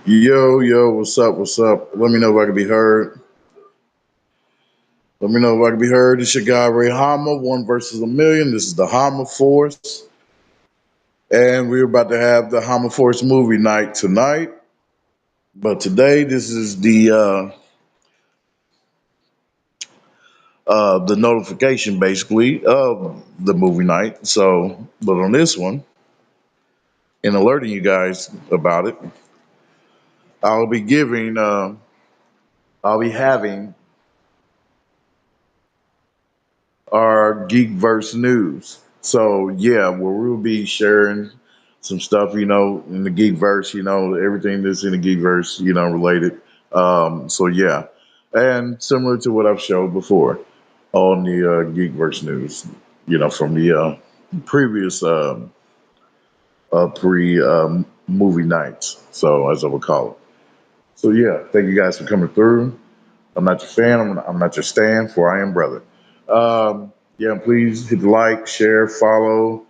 Yo, yo, what's up? What's up? Let me know if I can be heard. Let me know if I can be heard. It's your guy Ray Hanma, one versus a million. This is the Hanma Force, and we're about to have the Hanma Force movie night tonight. But today, this is the notification basically of the movie night. So, but on this one, in alerting you guys about it, I'll be giving, I'll be having our Geek-verse news. So yeah, where we'll be sharing some stuff, in the Geek-verse, everything that's in the Geek-verse, related. So yeah, and similar to what I've showed before on the Geek-verse news, from the previous pre movie nights. So as I would call it. So yeah, thank you guys for coming through. I'm not your fan. I'm not your stan. For I am brother. Yeah, please hit the like, share, follow.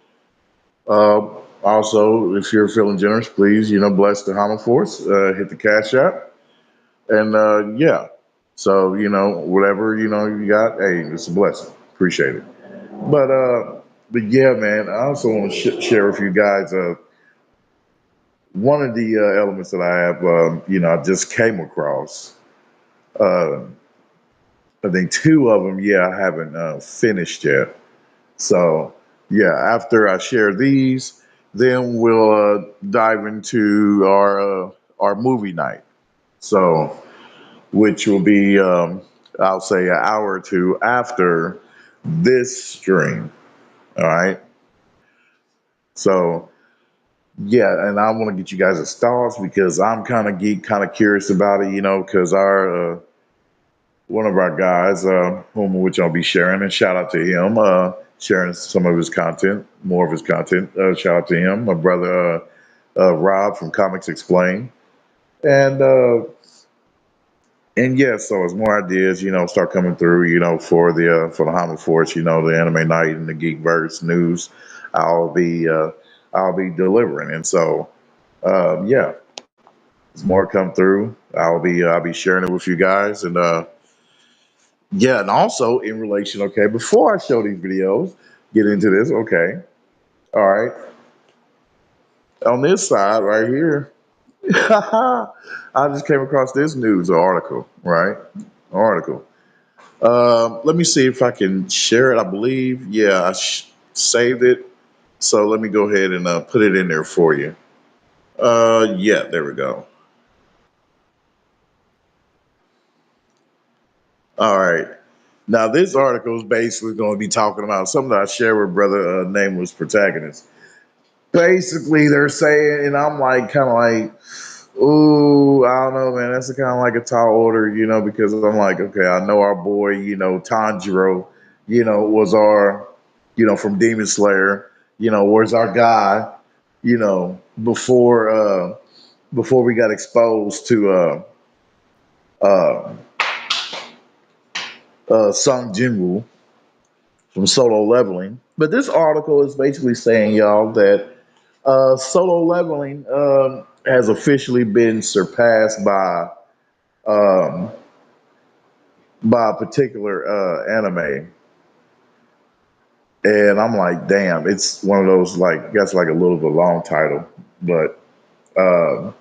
Uh, Also, if you're feeling generous, please, bless the Hama Force. Hit the Cash App, and yeah. So whatever you got, hey, it's a blessing. Appreciate it. But yeah, man. I also want to share with you guys one of the elements that I have. I just came across. Uh, I think two of them. Yeah, I haven't finished yet. So, yeah, after I share these, then we'll dive into our movie night. So, which will be, I'll say, an hour or two after this stream. All right. So, yeah, and I want to get you guys' thoughts because I'm kind of geek, kind of curious about it, because our one of our guys, whom which I'll be sharing, and shout out to him, sharing some of his content, more of his content. Shout out to him, my brother Rob from Comics Explain, and uh, and yeah, so as more ideas, start coming through, for the Hama Force, the Anime Night and the Geekverse news, I'll be uh, I'll be delivering, and so yeah, as more come through, I'll be sharing it with you guys, and yeah, and also in relation, okay, before I show these videos, get into this, okay, all right, on this side right here, I just came across this news article, right? Article. Let me see if I can share it. I believe, yeah, saved it. So let me go ahead and put it in there for you. Yeah, there we go. All right. Now this article is basically going to be talking about something that I shared with brother nameless protagonist. Basically they're saying, and I'm like kind of like, ooh, I don't know, man. That's kind of like a tall order, because I'm like, okay, I know our boy, Tanjiro, was our, from Demon Slayer, was our guy, before we got exposed to uh, Sung Jinwoo from Solo Leveling. But this article is basically saying, y'all, that Solo Leveling has officially been surpassed um, by a particular anime, and I'm like, damn, it's one of those like that's like a little bit long title, but um,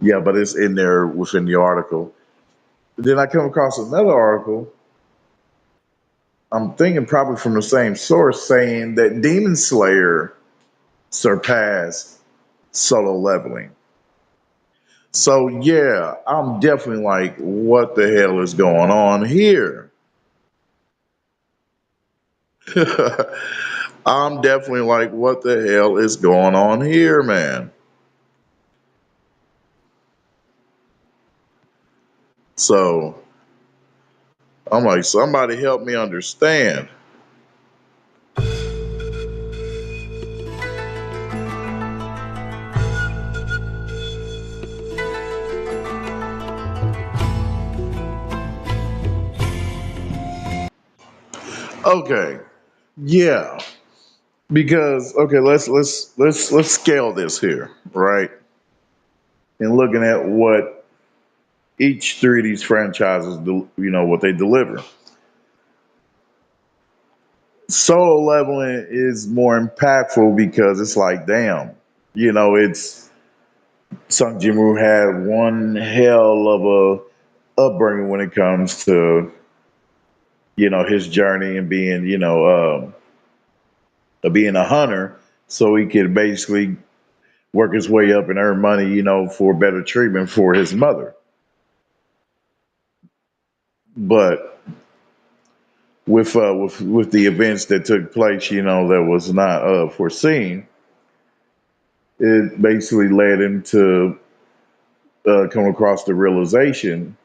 yeah, but it's in there within the article. Then I come across another article. I'm thinking probably from the same source saying that Demon Slayer surpassed Solo Leveling. So yeah, I'm definitely like, what the hell is going on here? I'm definitely like, what the hell is going on here, man? So I'm like, somebody help me understand. Okay, yeah, because okay, let's scale this here, right? and looking at what each three of these franchises, what they deliver. Solo leveling is more impactful because it's like, damn, it's Sung Jin-woo had one hell of a upbringing when it comes to his journey and being being a hunter, so he could basically work his way up and earn money, for better treatment for his mother. But with the events that took place, that was not foreseen, it basically led him to come across the realization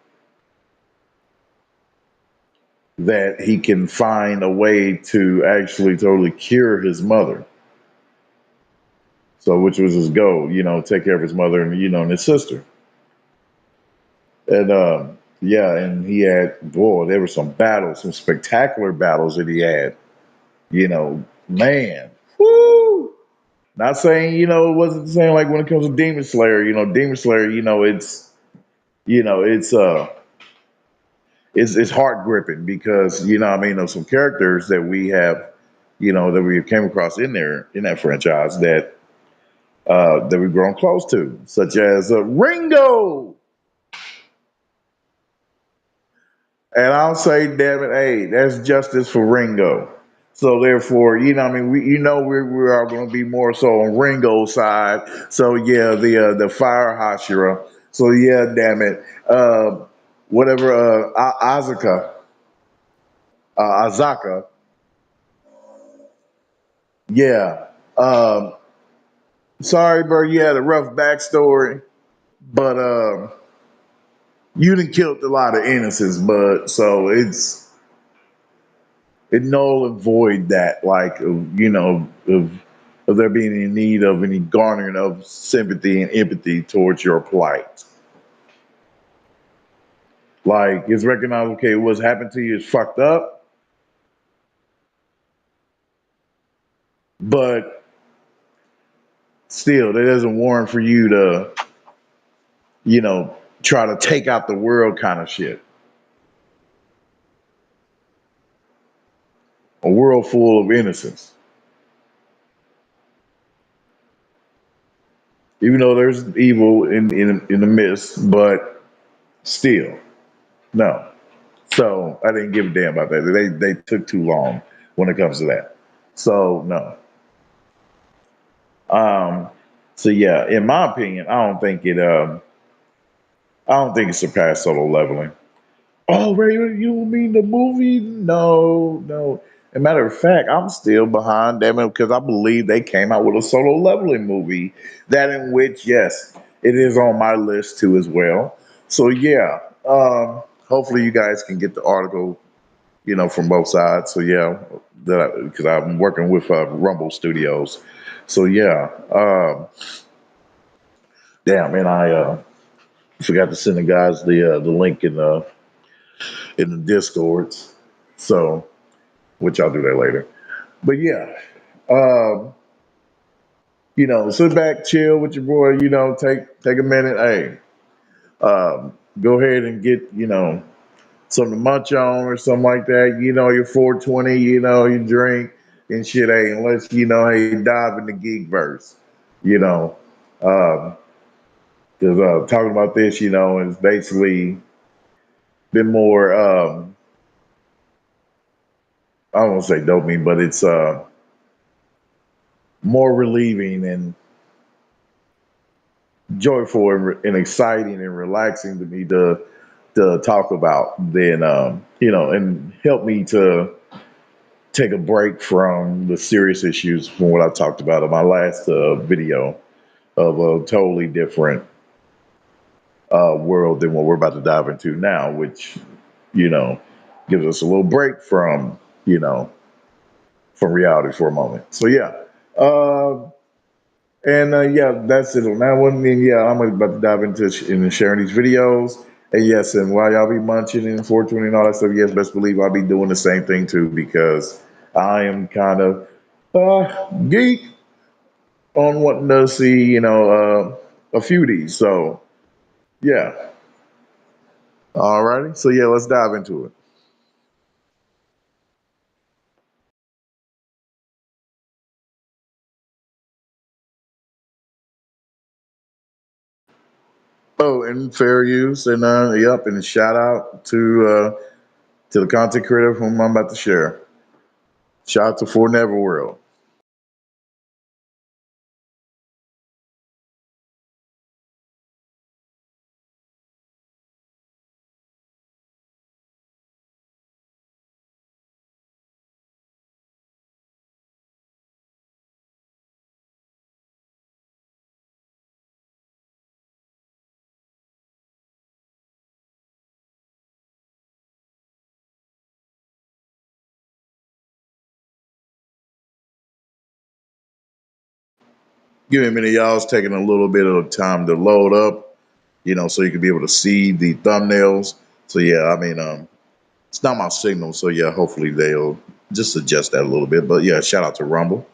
that he can find a way to actually totally cure his mother. So, which was his goal, take care of his mother and and his sister. And yeah, and he had, boy, there were some battles, some spectacular battles that he had. Man, whoo! Not saying it wasn't the same like when it comes to Demon Slayer. Demon Slayer, you know it's uh it's heart gripping because I mean there's some characters that we have that we came across in there in that franchise that we've grown close to, such as Ringo. And I'll say, damn it, hey, that's justice for Ringo. So therefore, I mean, we are going to be more so on Ringo's side. So yeah, the fire Hashira. So yeah, damn it, whatever, Azaka, yeah. Um, sorry, bro, you had a rough backstory, but you done killed a lot of innocents, bud. So it null and void that like of there being in need of any garnering of sympathy and empathy towards your plight. Like it's recognized, okay, what's happened to you is fucked up, but still that doesn't warrant for you to, try to take out the world kind of shit. A world full of innocence. Even though there's evil in the midst, but still, no. So I didn't give a damn about that. They took too long when it comes to that. So no. Um. So yeah, in my opinion, I don't think it surpassed solo leveling. Oh, Ray, you mean the movie? No, no. As a matter of fact, I'm still behind them because I believe they came out with a solo leveling movie. That in which, yes, it is on my list too as well. So yeah, hopefully you guys can get the article from both sides. So yeah, that because I'm working with Rumble Studios. So yeah, damn, and I forgot to send the guys the link in the discords. So which I'll do that later. But yeah, um, sit back, chill with your boy. Take a minute. Hey, go ahead and get something to munch on or something like that. Your 420, you drink and shit, hey, unless, hey, dive in the Geek-verse, you know. Because talking about this, is basically been more, I don't want to say dopamine, but it's more relieving and joyful and exciting and relaxing to me to talk about than, and help me to take a break from the serious issues from what I talked about in my last video of a totally different world than what we're about to dive into now, which you know gives us a little break from from reality for a moment. So yeah, and yeah, that's it on that one. And yeah, I'm about to dive into sharing these videos. And yes, and while y'all be munching and 420 and all that stuff, yes, best believe I'll be doing the same thing too because I am kind of geek on wanting to see, a few of these. So Yeah. All righty. So yeah, let's dive into it. Oh, and fair use, and yep, and shout out to the content creator whom I'm about to share. Shout out to For Never World. Give me a minute, y'all. It's taking a little bit of time to load up, so you can be able to see the thumbnails. So yeah, I mean, it's not my signal, so yeah, hopefully they'll just adjust that a little bit. But yeah, shout out to Rumble.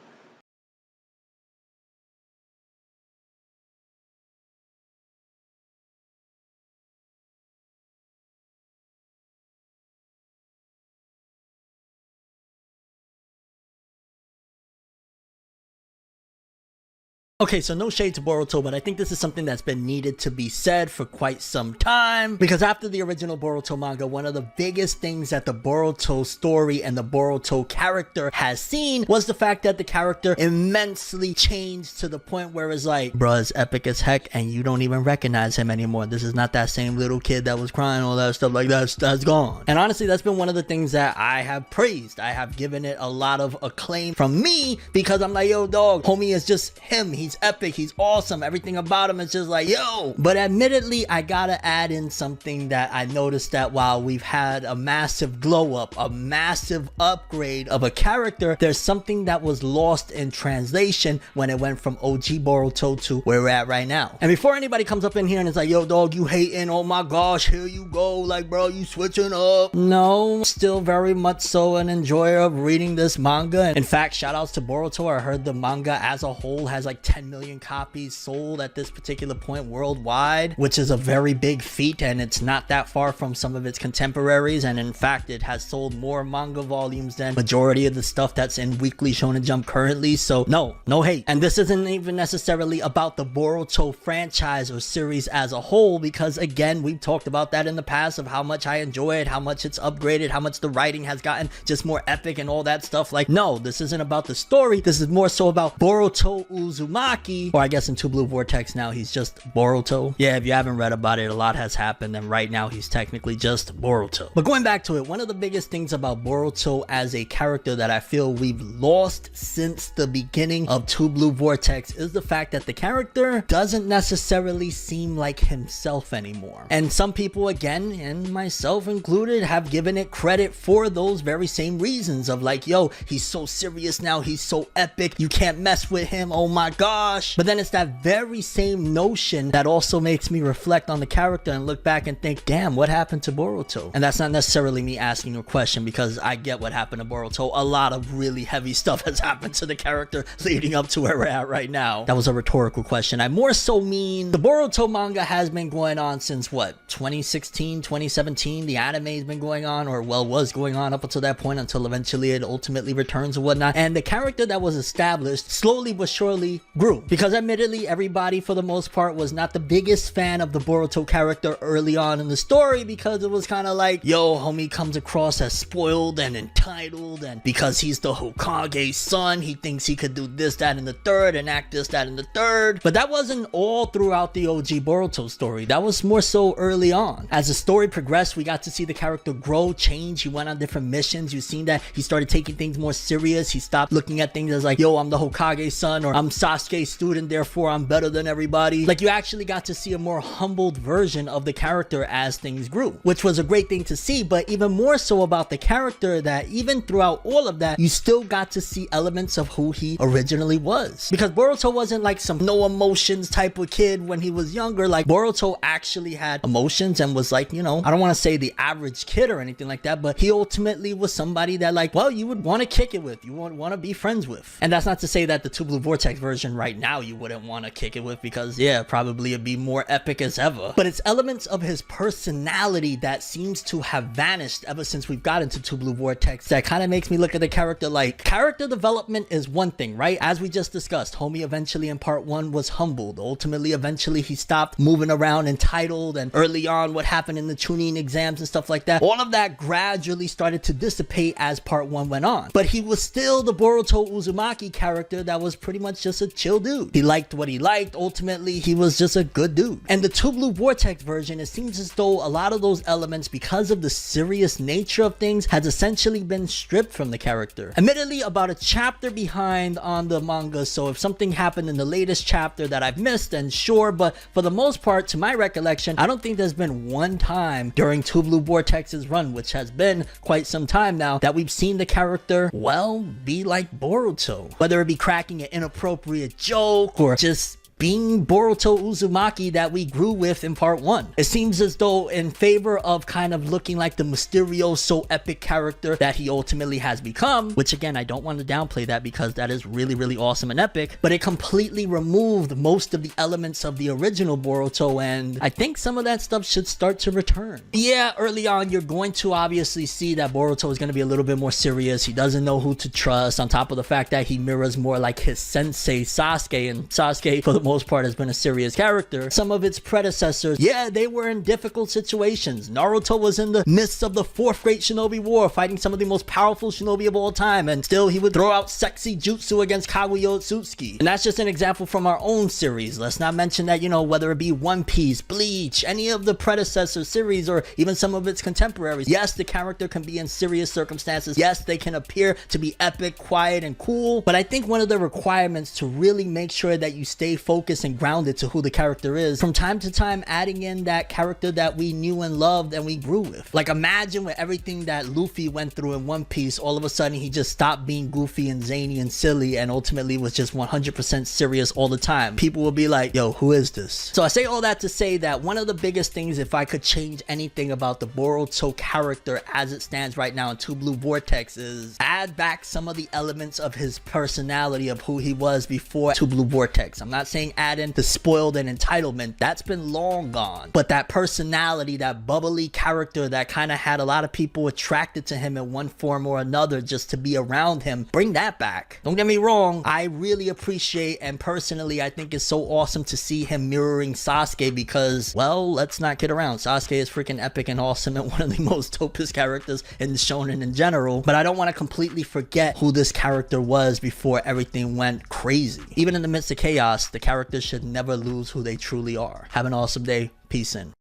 Okay, so no shade to Boruto, but I think this is something that's been needed to be said for quite some time. Because after the original Boruto manga, one of the biggest things that the Boruto story and the Boruto character has seen was the fact that the character immensely changed to the point where it's like, bruh's epic as heck and you don't even recognize him anymore. This is not that same little kid that was crying, all that stuff like that's gone. And honestly, that's been one of the things that I have praised. I have given it a lot of acclaim from me because I'm like, yo, dog, homie is just him. He's epic, he's awesome, everything about him is just like, yo. But admittedly, I gotta add in something that I noticed, that while we've had a massive glow up, a massive upgrade of a character, there's something that was lost in translation when it went from OG Boruto to where we're at right now. And before anybody comes up in here and is like, yo, dog, you hating, oh my gosh, here you go, like, bro, you switching up. No, still very much so an enjoyer of reading this manga. In fact, shout outs to Boruto. I heard the manga as a whole has like 10 million copies sold at this particular point worldwide, which is a very big feat, and it's not that far from some of its contemporaries. And in fact, it has sold more manga volumes than majority of the stuff that's in Weekly Shonen Jump currently. So no hate. And this isn't even necessarily about the Boruto franchise or series as a whole, because again, we've talked about that in the past of how much I enjoy it, how much it's upgraded, how much the writing has gotten just more epic and all that stuff. Like, no, this isn't about the story. This is more so about Boruto Uzumaki, or I guess in Two Blue Vortex now he's just Boruto. Yeah, if you haven't read about it, a lot has happened, and right now he's technically just Boruto. But going back to it, one of the biggest things about Boruto as a character that I feel we've lost since the beginning of Two Blue Vortex is the fact that the character doesn't necessarily seem like himself anymore. And some people, again, and myself included, have given it credit for those very same reasons of like, yo, he's so serious now, he's so epic, you can't mess with him, oh my gosh. But then it's that very same notion that also makes me reflect on the character and look back and think, damn, what happened to Boruto? And that's not necessarily me asking a question, because I get what happened to Boruto. A lot of really heavy stuff has happened to the character leading up to where we're at right now. That was a rhetorical question. I more so mean the Boruto manga has been going on since what, 2016, 2017? The anime has been going on, or well, was going on up until that point, until eventually it ultimately returns or whatnot. And the character that was established slowly but surely grew, because admittedly everybody for the most part was not the biggest fan of the Boruto character early on in the story, because it was kind of like, yo, homie comes across as spoiled and entitled, and because he's the Hokage's son, he thinks he could do this, that, and the third, and act this, that, and the third. But that wasn't all throughout the OG Boruto story. That was more so early on. As the story progressed, we got to see the character grow, change. He went on different missions. You've seen that he started taking things more serious. He stopped looking at things as like, yo, I'm the Hokage's son, or I'm Sasuke's student, therefore I'm better than everybody. Like, you actually got to see a more humbled version of the character as things grew, which was a great thing to see. But even more so about the character, that even throughout all of that, you still got to see elements of who he originally was. Because Boruto wasn't like some no emotions type of kid when he was younger. Like, Boruto actually had emotions and was like, you know, I don't want to say the average kid or anything like that, but he ultimately was somebody that, like, well, you would want to kick it with, you would want to be friends with. And that's not to say that the Two Blue Vortex version right now you wouldn't want to kick it with, because yeah, probably it'd be more epic as ever. But it's elements of his personality that seems to have vanished ever since we've gotten to Two Blue Vortex that kind of makes me look at the character like, character development is one thing, right? As we just discussed, homie eventually in part 1 was humbled. Ultimately, eventually he stopped moving around entitled, and early on what happened in the Chunin exams and stuff like that, all of that gradually started to dissipate as part 1 went on. But he was still the Boruto Uzumaki character that was pretty much just a chill dude. He liked what he liked. Ultimately, he was just a good dude. And the Two Blue Vortex version, it seems as though a lot of those elements, because of the serious nature of things, has essentially been stripped from the character. Admittedly, about a chapter behind on the manga, so if something happened in the latest chapter that I've missed, then sure, but for the most part, to my recollection, I don't think there's been one time during Two Blue Vortex's run, which has been quite some time now, that we've seen the character, well, be like Boruto. Whether it be cracking an inappropriate joke or just being Boruto Uzumaki that we grew with in part 1. It seems as though in favor of kind of looking like the mysterioso epic character that he ultimately has become, which again, I don't want to downplay that because that is really, really awesome and epic, but it completely removed most of the elements of the original Boruto, and I think some of that stuff should start to return. Yeah, early on, you're going to obviously see that Boruto is going to be a little bit more serious. He doesn't know who to trust, on top of the fact that he mirrors more like his sensei Sasuke, and Sasuke, for the most part, has been a serious character. Some of its predecessors, yeah, they were in difficult situations. Naruto was in the midst of the 4th Great Shinobi War, fighting some of the most powerful shinobi of all time, and still he would throw out sexy jutsu against Kaguya Otsutsuki. And that's just an example from our own series. Let's not mention that, you know, whether it be One Piece, Bleach, any of the predecessor series, or even some of its contemporaries, yes, the character can be in serious circumstances. Yes, they can appear to be epic, quiet, and cool, but I think one of the requirements to really make sure that you stay focused and grounded to who the character is, from time to time adding in that character that we knew and loved and we grew with. Like, imagine with everything that Luffy went through in One Piece, all of a sudden he just stopped being goofy and zany and silly and ultimately was just 100% serious all the time. People will be like, yo, who is this? So I say all that to say that one of the biggest things, if I could change anything about the Boruto character as it stands right now in Two Blue Vortex, is add back some of the elements of his personality of who he was before Two Blue Vortex. I'm not saying add in the spoiled and entitlement, that's been long gone, but that personality, that bubbly character that kind of had a lot of people attracted to him in one form or another just to be around him, bring that back. Don't get me wrong, I really appreciate, and personally I think it's so awesome to see him mirroring Sasuke, because, well, let's not kid around, Sasuke is freaking epic and awesome and one of the most dopest characters in shonen in general, but I don't want to completely forget who this character was before everything went crazy. Even in the midst of chaos, the characters should never lose who they truly are. Have an awesome day. Peace in.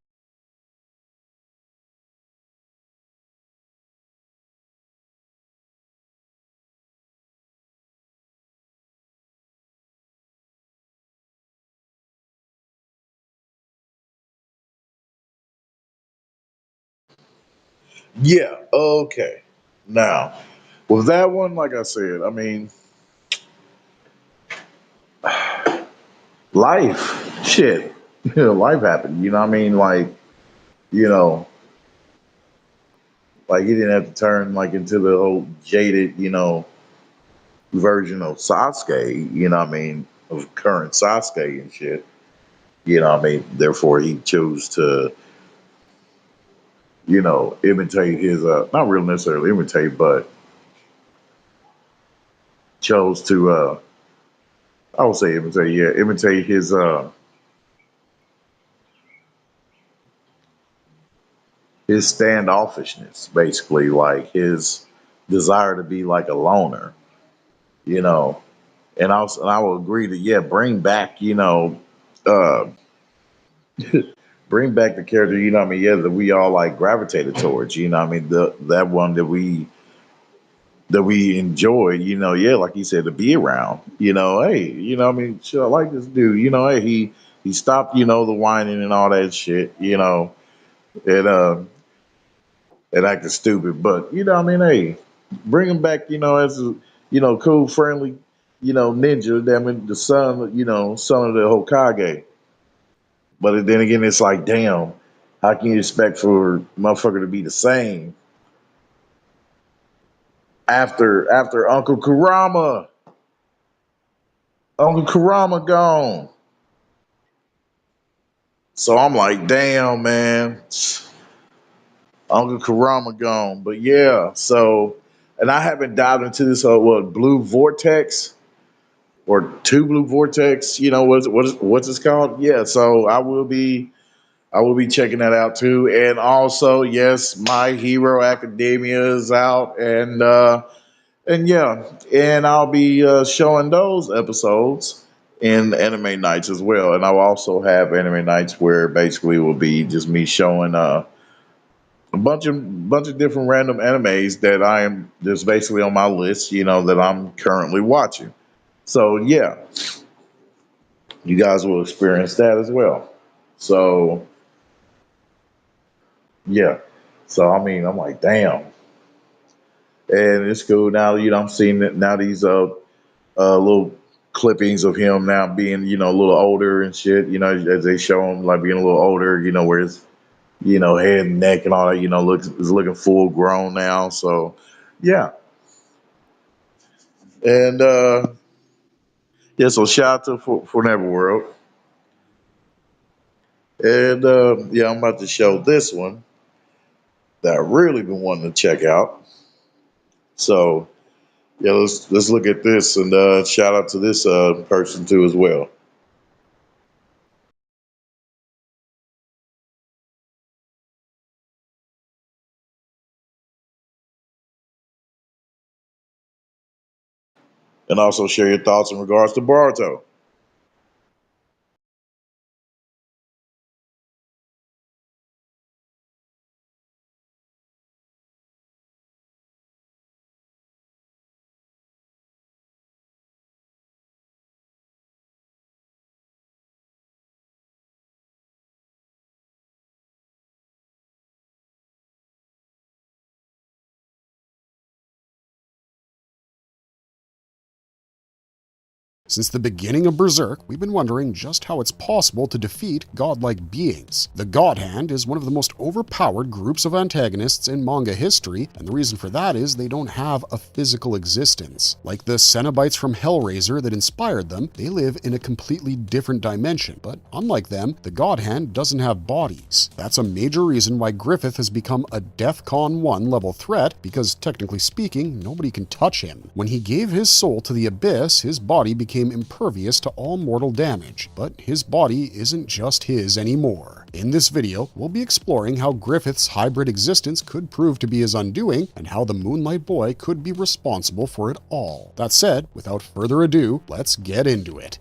Yeah, okay. Now, with that one, like I said, I mean, life, shit, life happened. You know what I mean? Like, you know, like he didn't have to turn like into the whole jaded, version of Sasuke. You know what I mean? Of current Sasuke and shit. You know what I mean? Therefore, he chose to, imitate his, not real necessarily imitate, but chose to, I would say imitate, yeah, imitate his standoffishness, basically, like his desire to be like a loner, you know. And I will agree to, yeah, bring back, uh, bring back the character, you know what I mean, yeah, that we all like gravitated towards, you know what I mean, that one that we enjoy, yeah, like you said, to be around, hey, I mean, shit, I like this dude, hey, he stopped, the whining and all that shit, and and acting stupid, but I mean, hey, bring him back, as a, cool, friendly, ninja, damn it, the son, son of the Hokage. But then again, it's like, damn, how can you expect for motherfucker to be the same after Uncle Kurama? Uncle Karama gone. So I'm like, damn, man, Uncle Karama gone. But yeah, so, and I haven't dived into this, Blue Vortex or Two Blue Vortex, what's it's called? Yeah, so I will be checking that out too. And also, yes, My Hero Academia is out, and yeah, and I'll be showing those episodes in anime nights as well. And I'll also have anime nights where basically it will be just me showing a bunch of different random animes that I am just basically on my list, that I'm currently watching. So yeah, you guys will experience that as well. So yeah, so I mean, I'm like, damn, and it's cool now. I'm seeing it now. These little clippings of him now being, a little older and shit, as they show him like being a little older, where his, head and neck and all that, looks is looking full grown now. So yeah. And yeah, so shout out to for Never World. And yeah, I'm about to show this one that I really been wanting to check out. So yeah, let's look at this and shout out to this person too as well. And also share your thoughts in regards to Boruto. Since the beginning of Berserk, we've been wondering just how it's possible to defeat godlike beings. The God Hand is one of the most overpowered groups of antagonists in manga history, and the reason for that is they don't have a physical existence. Like the Cenobites from Hellraiser that inspired them, they live in a completely different dimension, but unlike them, the God Hand doesn't have bodies. That's a major reason why Griffith has become a DEFCON 1 level threat, because technically speaking, nobody can touch him. When he gave his soul to the Abyss, his body became impervious to all mortal damage, but his body isn't just his anymore. In this video, we'll be exploring how Griffith's hybrid existence could prove to be his undoing, and how the Moonlight Boy could be responsible for it all. That said, without further ado, let's get into it.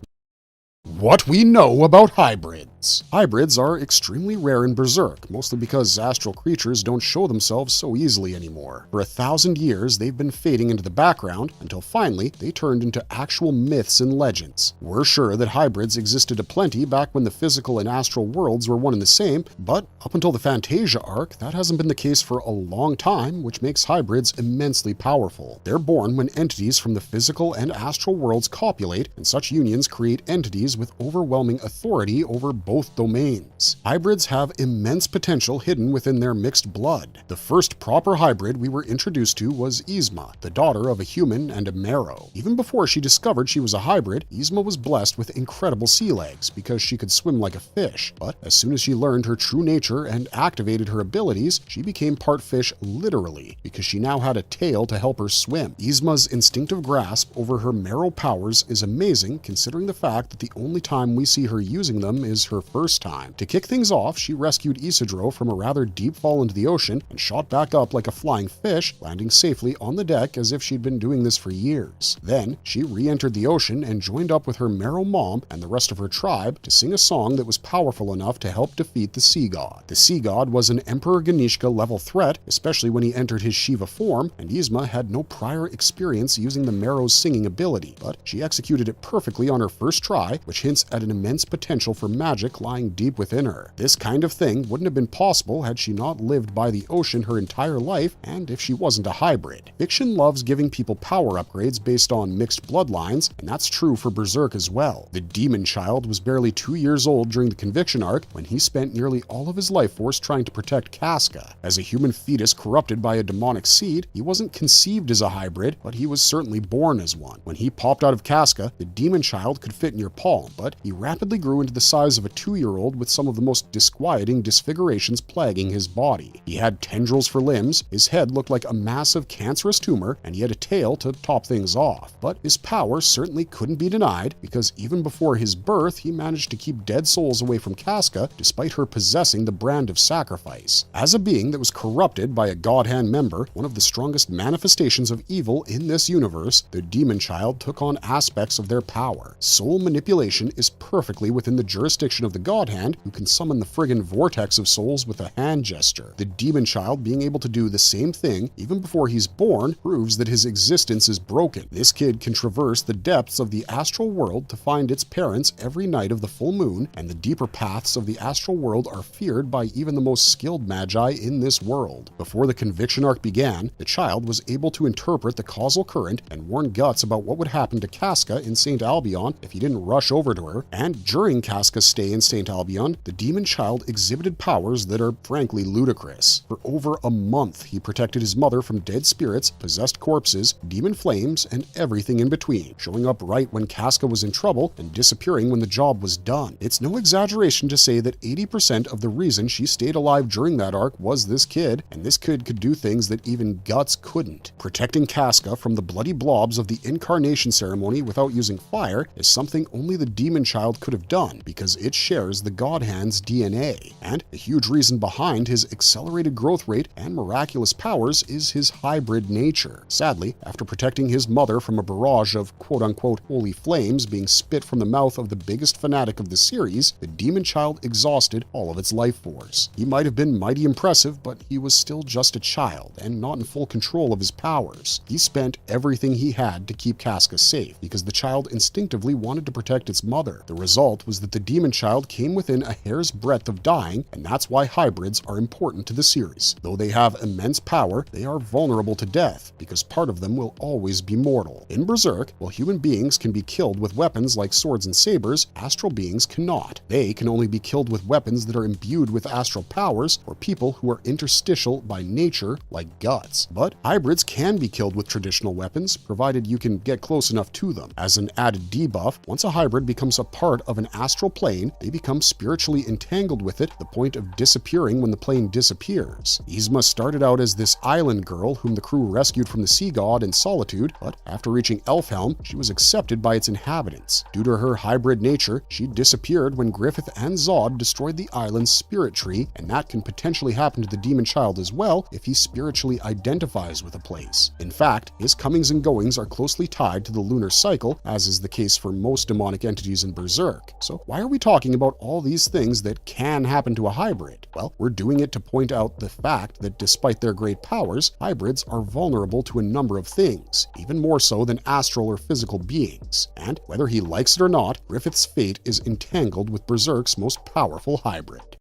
What we know about hybrids. Hybrids are extremely rare in Berserk, mostly because astral creatures don't show themselves so easily anymore. For 1,000 years, they've been fading into the background until finally they turned into actual myths and legends. We're sure that hybrids existed aplenty back when the physical and astral worlds were one and the same, but up until the Fantasia arc, that hasn't been the case for a long time, which makes hybrids immensely powerful. They're born when entities from the physical and astral worlds copulate, and such unions create entities with overwhelming authority over both domains. Hybrids have immense potential hidden within their mixed blood. The first proper hybrid we were introduced to was Yzma, the daughter of a human and a marrow. Even before she discovered she was a hybrid, Yzma was blessed with incredible sea legs because she could swim like a fish. But as soon as she learned her true nature and activated her abilities, she became part fish literally, because she now had a tail to help her swim. Yzma's instinctive grasp over her marrow powers is amazing, considering the fact that the only time we see her using them is her first time. To kick things off, she rescued Isidro from a rather deep fall into the ocean and shot back up like a flying fish, landing safely on the deck as if she'd been doing this for years. Then, she re-entered the ocean and joined up with her marrow mom and the rest of her tribe to sing a song that was powerful enough to help defeat the sea god. The sea god was an Emperor Ganishka level threat, especially when he entered his Shiva form, and Yzma had no prior experience using the marrow's singing ability, but she executed it perfectly on her first try, which hints at an immense potential for magic magic lying deep within her. This kind of thing wouldn't have been possible had she not lived by the ocean her entire life and if she wasn't a hybrid. Fiction loves giving people power upgrades based on mixed bloodlines, and that's true for Berserk as well. The demon child was barely 2 years old during the conviction arc when he spent nearly all of his life force trying to protect Casca. As a human fetus corrupted by a demonic seed, he wasn't conceived as a hybrid, but he was certainly born as one. When he popped out of Casca, the demon child could fit in your palm, but he rapidly grew into the size of a 2-year-old with some of the most disquieting disfigurations plaguing his body. He had tendrils for limbs, his head looked like a massive cancerous tumor, and he had a tail to top things off. But his power certainly couldn't be denied, because even before his birth, he managed to keep dead souls away from Casca despite her possessing the brand of sacrifice. As a being that was corrupted by a God Hand member, one of the strongest manifestations of evil in this universe, the demon child took on aspects of their power. Soul manipulation is perfectly within the jurisdiction of the God Hand, who can summon the friggin' vortex of souls with a hand gesture. The demon child being able to do the same thing even before he's born proves that his existence is broken. This kid can traverse the depths of the astral world to find its parents every night of the full moon, and the deeper paths of the astral world are feared by even the most skilled magi in this world. Before the conviction arc began, the child was able to interpret the causal current and warn Guts about what would happen to Casca in St. Albion if he didn't rush over to her, and during Casca's stay in St. Albion, the demon child exhibited powers that are frankly ludicrous. For over a month, he protected his mother from dead spirits, possessed corpses, demon flames, and everything in between, showing up right when Casca was in trouble and disappearing when the job was done. It's no exaggeration to say that 80% of the reason she stayed alive during that arc was this kid, and this kid could do things that even Guts couldn't. Protecting Casca from the bloody blobs of the incarnation ceremony without using fire is something only the demon child could have done, because it shares the God Hand's DNA. And a huge reason behind his accelerated growth rate and miraculous powers is his hybrid nature. Sadly, after protecting his mother from a barrage of quote-unquote holy flames being spit from the mouth of the biggest fanatic of the series, the demon child exhausted all of its life force. He might have been mighty impressive, but he was still just a child and not in full control of his powers. He spent everything he had to keep Casca safe, because the child instinctively wanted to protect its mother. The result was that the demon child came within a hair's breadth of dying, and that's why hybrids are important to the series. Though they have immense power, they are vulnerable to death, because part of them will always be mortal. In Berserk, while human beings can be killed with weapons like swords and sabers, astral beings cannot. They can only be killed with weapons that are imbued with astral powers, or people who are interstitial by nature, like Guts. But hybrids can be killed with traditional weapons, provided you can get close enough to them. As an added debuff, once a hybrid becomes a part of an astral plane, they become spiritually entangled with it to the point of disappearing when the plane disappears. Yzma started out as this island girl whom the crew rescued from the sea god in Solitude, but after reaching Elfhelm, she was accepted by its inhabitants. Due to her hybrid nature, she disappeared when Griffith and Zod destroyed the island's spirit tree, and that can potentially happen to the demon child as well if he spiritually identifies with a place. In fact, his comings and goings are closely tied to the lunar cycle, as is the case for most demonic entities in Berserk. So why are we talking about all these things that can happen to a hybrid? Well, we're doing it to point out the fact that despite their great powers, hybrids are vulnerable to a number of things, even more so than astral or physical beings. And whether he likes it or not, Griffith's fate is entangled with Berserk's most powerful hybrid.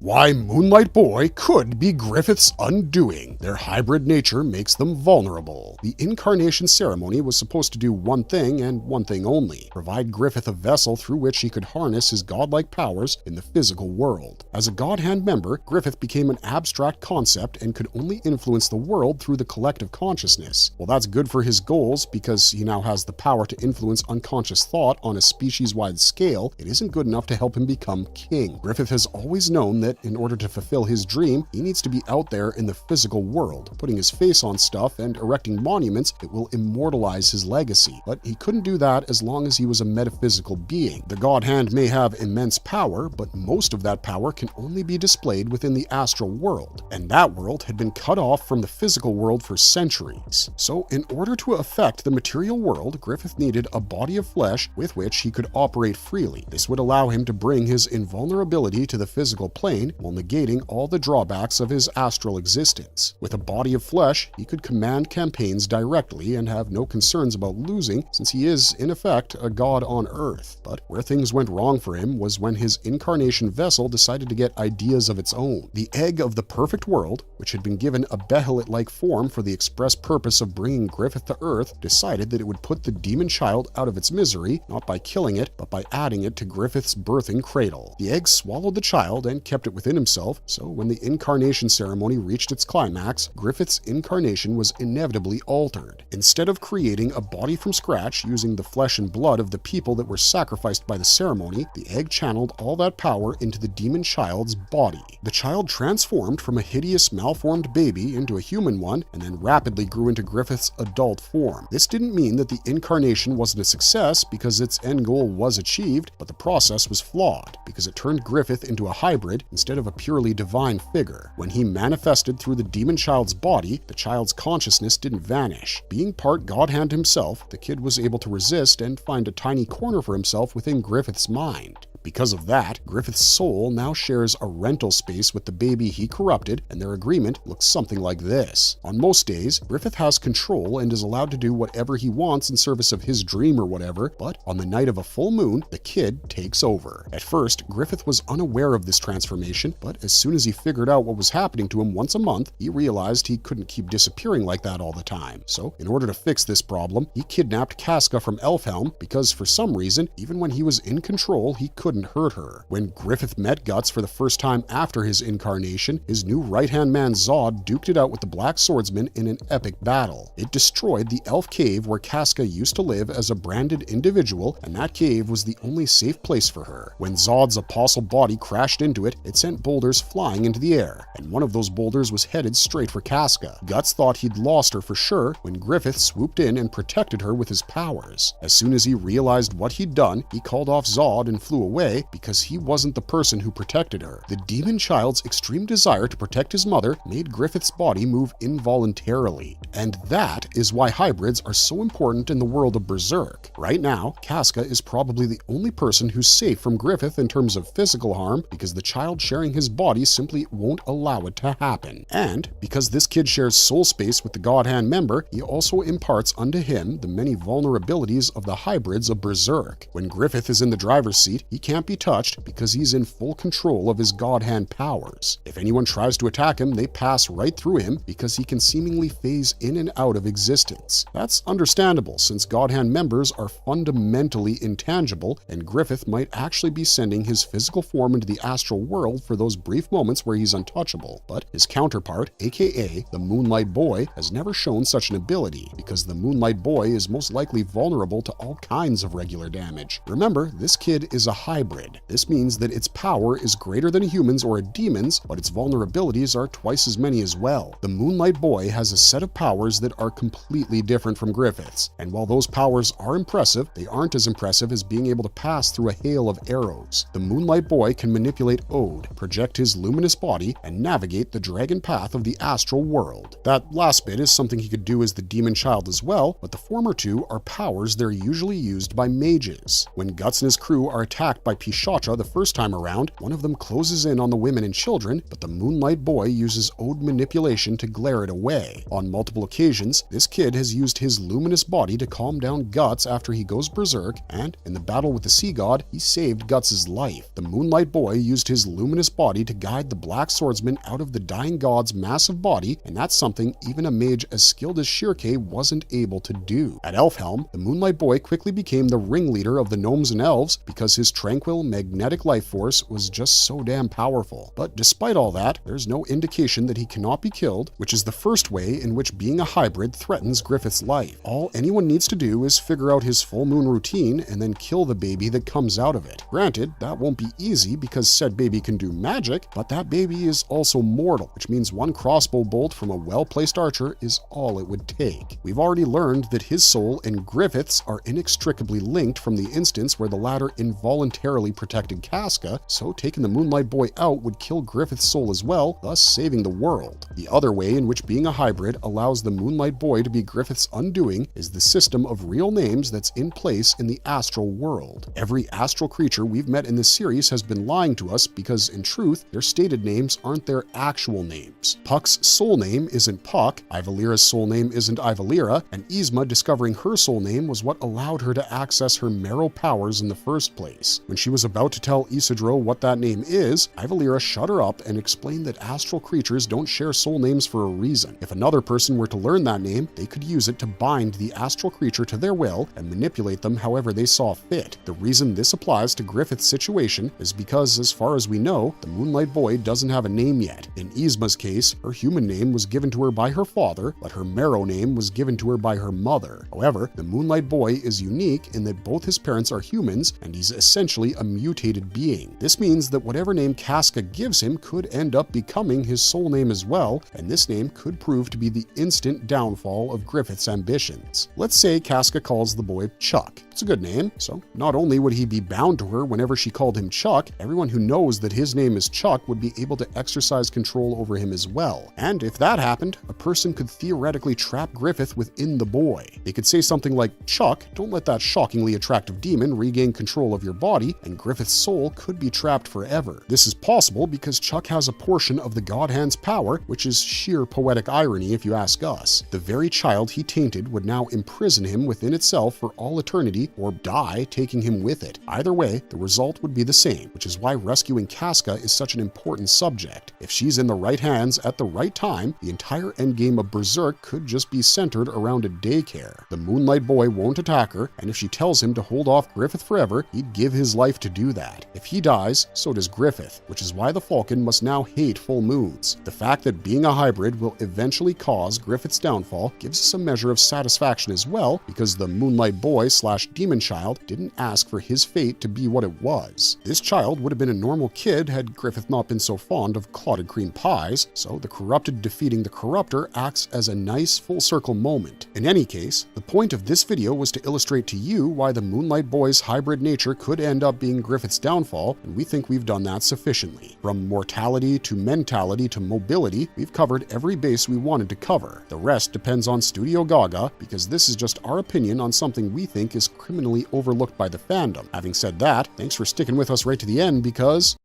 Why Moonlight Boy could be Griffith's undoing. Their hybrid nature makes them vulnerable. The incarnation ceremony was supposed to do one thing and one thing only: provide Griffith a vessel through which he could harness his godlike powers in the physical world. As a God Hand member, Griffith became an abstract concept and could only influence the world through the collective consciousness. Well, that's good for his goals because he now has the power to influence unconscious thought on a species-wide scale. It isn't good enough to help him become king. Griffith has always known that in order to fulfill his dream, he needs to be out there in the physical world, putting his face on stuff and erecting monuments that will immortalize his legacy. But he couldn't do that as long as he was a metaphysical being. The God Hand may have immense power, but most of that power can only be displayed within the astral world, and that world had been cut off from the physical world for centuries. So in order to affect the material world, Griffith needed a body of flesh with which he could operate freely. This would allow him to bring his invulnerability to the physical plane plane while negating all the drawbacks of his astral existence. With a body of flesh, he could command campaigns directly and have no concerns about losing, since he is, in effect, a god on Earth. But where things went wrong for him was when his incarnation vessel decided to get ideas of its own. The egg of the perfect world, which had been given a Behelit-like form for the express purpose of bringing Griffith to Earth, decided that it would put the demon child out of its misery, not by killing it, but by adding it to Griffith's birthing cradle. The egg swallowed the child and kept it within himself, so when the incarnation ceremony reached its climax, Griffith's incarnation was inevitably altered. Instead of creating a body from scratch using the flesh and blood of the people that were sacrificed by the ceremony, the egg channeled all that power into the demon child's body. The child transformed from a hideous, malformed baby into a human one, and then rapidly grew into Griffith's adult form. This didn't mean that the incarnation wasn't a success because its end goal was achieved, but the process was flawed because it turned Griffith into a hybrid instead of a purely divine figure. When he manifested through the demon child's body, the child's consciousness didn't vanish. Being part God Hand himself, the kid was able to resist and find a tiny corner for himself within Griffith's mind. Because of that, Griffith's soul now shares a rental space with the baby he corrupted, and their agreement looks something like this. On most days, Griffith has control and is allowed to do whatever he wants in service of his dream or whatever, but on the night of a full moon, the kid takes over. At first, Griffith was unaware of this transformation, but as soon as he figured out what was happening to him once a month, he realized he couldn't keep disappearing like that all the time. So, in order to fix this problem, he kidnapped Casca from Elfhelm because for some reason, even when he was in control, he couldn't hurt her. When Griffith met Guts for the first time after his incarnation, his new right-hand man Zod duked it out with the Black Swordsman in an epic battle. It destroyed the elf cave where Casca used to live as a branded individual, and that cave was the only safe place for her. When Zod's apostle body crashed into it, it sent boulders flying into the air, and one of those boulders was headed straight for Casca. Guts thought he'd lost her for sure when Griffith swooped in and protected her with his powers. As soon as he realized what he'd done, he called off Zod and flew away because he wasn't the person who protected her. The demon child's extreme desire to protect his mother made Griffith's body move involuntarily. And that is why hybrids are so important in the world of Berserk. Right now, Casca is probably the only person who's safe from Griffith in terms of physical harm because the child sharing his body simply won't allow it to happen. And because this kid shares soul space with the God Hand member, he also imparts unto him the many vulnerabilities of the hybrids of Berserk. When Griffith is in the driver's seat, he can't be touched because he's in full control of his God Hand powers. If anyone tries to attack him, they pass right through him because he can seemingly phase in and out of existence. That's understandable since God Hand members are fundamentally intangible, and Griffith might actually be sending his physical form into the astral world for those brief moments where he's untouchable. But his counterpart, aka the Moonlight Boy, has never shown such an ability because the Moonlight Boy is most likely vulnerable to all kinds of regular damage. Remember, this kid is a hybrid. This means that its power is greater than a human's or a demon's, but its vulnerabilities are twice as many as well. The Moonlight Boy has a set of powers that are completely different from Griffith's, and while those powers are impressive, they aren't as impressive as being able to pass through a hail of arrows. The Moonlight Boy can manipulate Ode, project his luminous body, and navigate the dragon path of the astral world. That last bit is something he could do as the demon child as well, but the former two are powers that are usually used by mages. When Guts and his crew are attacked by Pishatra the first time around, one of them closes in on the women and children, but the Moonlight Boy uses Ode manipulation to glare it away. On multiple occasions, this kid has used his luminous body to calm down Guts after he goes berserk, and in the battle with the Sea God, he saved Guts' life. The Moonlight Boy used his luminous body to guide the Black Swordsman out of the dying god's massive body, and that's something even a mage as skilled as Shirke wasn't able to do. At Elfhelm, the Moonlight Boy quickly became the ringleader of the gnomes and elves because his tranquil, magnetic life force was just so damn powerful. But despite all that, there's no indication that he cannot be killed, which is the first way in which being a hybrid threatens Griffith's life. All anyone needs to do is figure out his full moon routine and then kill the baby that comes out of it. Granted, that won't be easy because said baby can do magic, but that baby is also mortal, which means one crossbow bolt from a well-placed archer is all it would take. We've already learned that his soul and Griffith's are inextricably linked from the instance where the latter involuntarily momentarily protected Casca, so taking the Moonlight Boy out would kill Griffith's soul as well, thus saving the world. The other way in which being a hybrid allows the Moonlight Boy to be Griffith's undoing is the system of real names that's in place in the astral world. Every astral creature we've met in this series has been lying to us because, in truth, their stated names aren't their actual names. Puck's soul name isn't Puck, Ivalira's soul name isn't Ivalira, and Yzma discovering her soul name was what allowed her to access her marrow powers in the first place. When she was about to tell Isidro what that name is, Ivalira shut her up and explained that astral creatures don't share soul names for a reason. If another person were to learn that name, they could use it to bind the astral creature to their will and manipulate them however they saw fit. The reason this applies to Griffith's situation is because, as far as we know, the Moonlight Boy doesn't have a name yet. In Yzma's case, her human name was given to her by her father, but her marrow name was given to her by her mother. However, the Moonlight Boy is unique in that both his parents are humans, and he's essentially a mutated being. This means that whatever name Casca gives him could end up becoming his soul name as well, and this name could prove to be the instant downfall of Griffith's ambitions. Let's say Casca calls the boy Chuck. It's a good name, so not only would he be bound to her whenever she called him Chuck, everyone who knows that his name is Chuck would be able to exercise control over him as well. And if that happened, a person could theoretically trap Griffith within the boy. They could say something like, "Chuck, don't let that shockingly attractive demon regain control of your body," and Griffith's soul could be trapped forever. This is possible because Chuck has a portion of the God Hand's power, which is sheer poetic irony if you ask us. The very child he tainted would now imprison him within itself for all eternity, or die taking him with it. Either way, the result would be the same, which is why rescuing Casca is such an important subject. If she's in the right hands at the right time, the entire endgame of Berserk could just be centered around a daycare. The Moonlight Boy won't attack her, and if she tells him to hold off Griffith forever, he'd give his life to do that. If he dies, so does Griffith, which is why the Falcon must now hate full moons. The fact that being a hybrid will eventually cause Griffith's downfall gives us a measure of satisfaction as well, because the Moonlight Boy / demon child didn't ask for his fate to be what it was. This child would have been a normal kid had Griffith not been so fond of clotted cream pies, so the corrupted defeating the corruptor acts as a nice full circle moment. In any case, the point of this video was to illustrate to you why the Moonlight Boy's hybrid nature could end up being Griffith's downfall, and we think we've done that sufficiently. From mortality to mentality to mobility, we've covered every base we wanted to cover. The rest depends on Studio Gaga, because this is just our opinion on something we think is criminally overlooked by the fandom. Having said that, thanks for sticking with us right to the end, because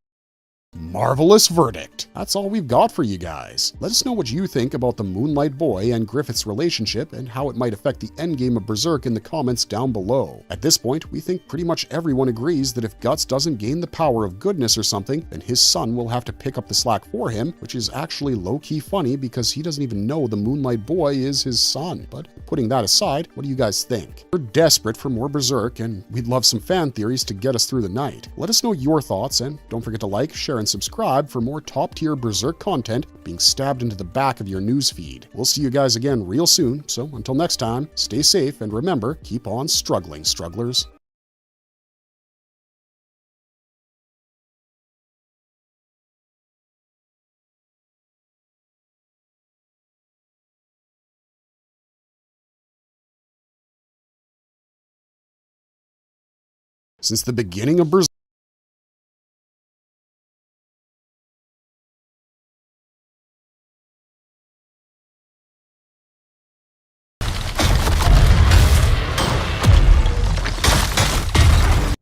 marvelous verdict. That's all we've got for you guys. Let us know what you think about the Moonlight Boy and Griffith's relationship and how it might affect the endgame of Berserk in the comments down below. At this point, we think pretty much everyone agrees that if Guts doesn't gain the power of goodness or something, then his son will have to pick up the slack for him, which is actually low-key funny because he doesn't even know the Moonlight Boy is his son. But putting that aside, what do you guys think? We're desperate for more Berserk, and we'd love some fan theories to get us through the night. Let us know your thoughts, and don't forget to like, share, and subscribe for more top-tier Berserk content being stabbed into the back of your newsfeed. We'll see you guys again real soon, so until next time, stay safe, and remember, keep on struggling, strugglers. Since the beginning of Berserk,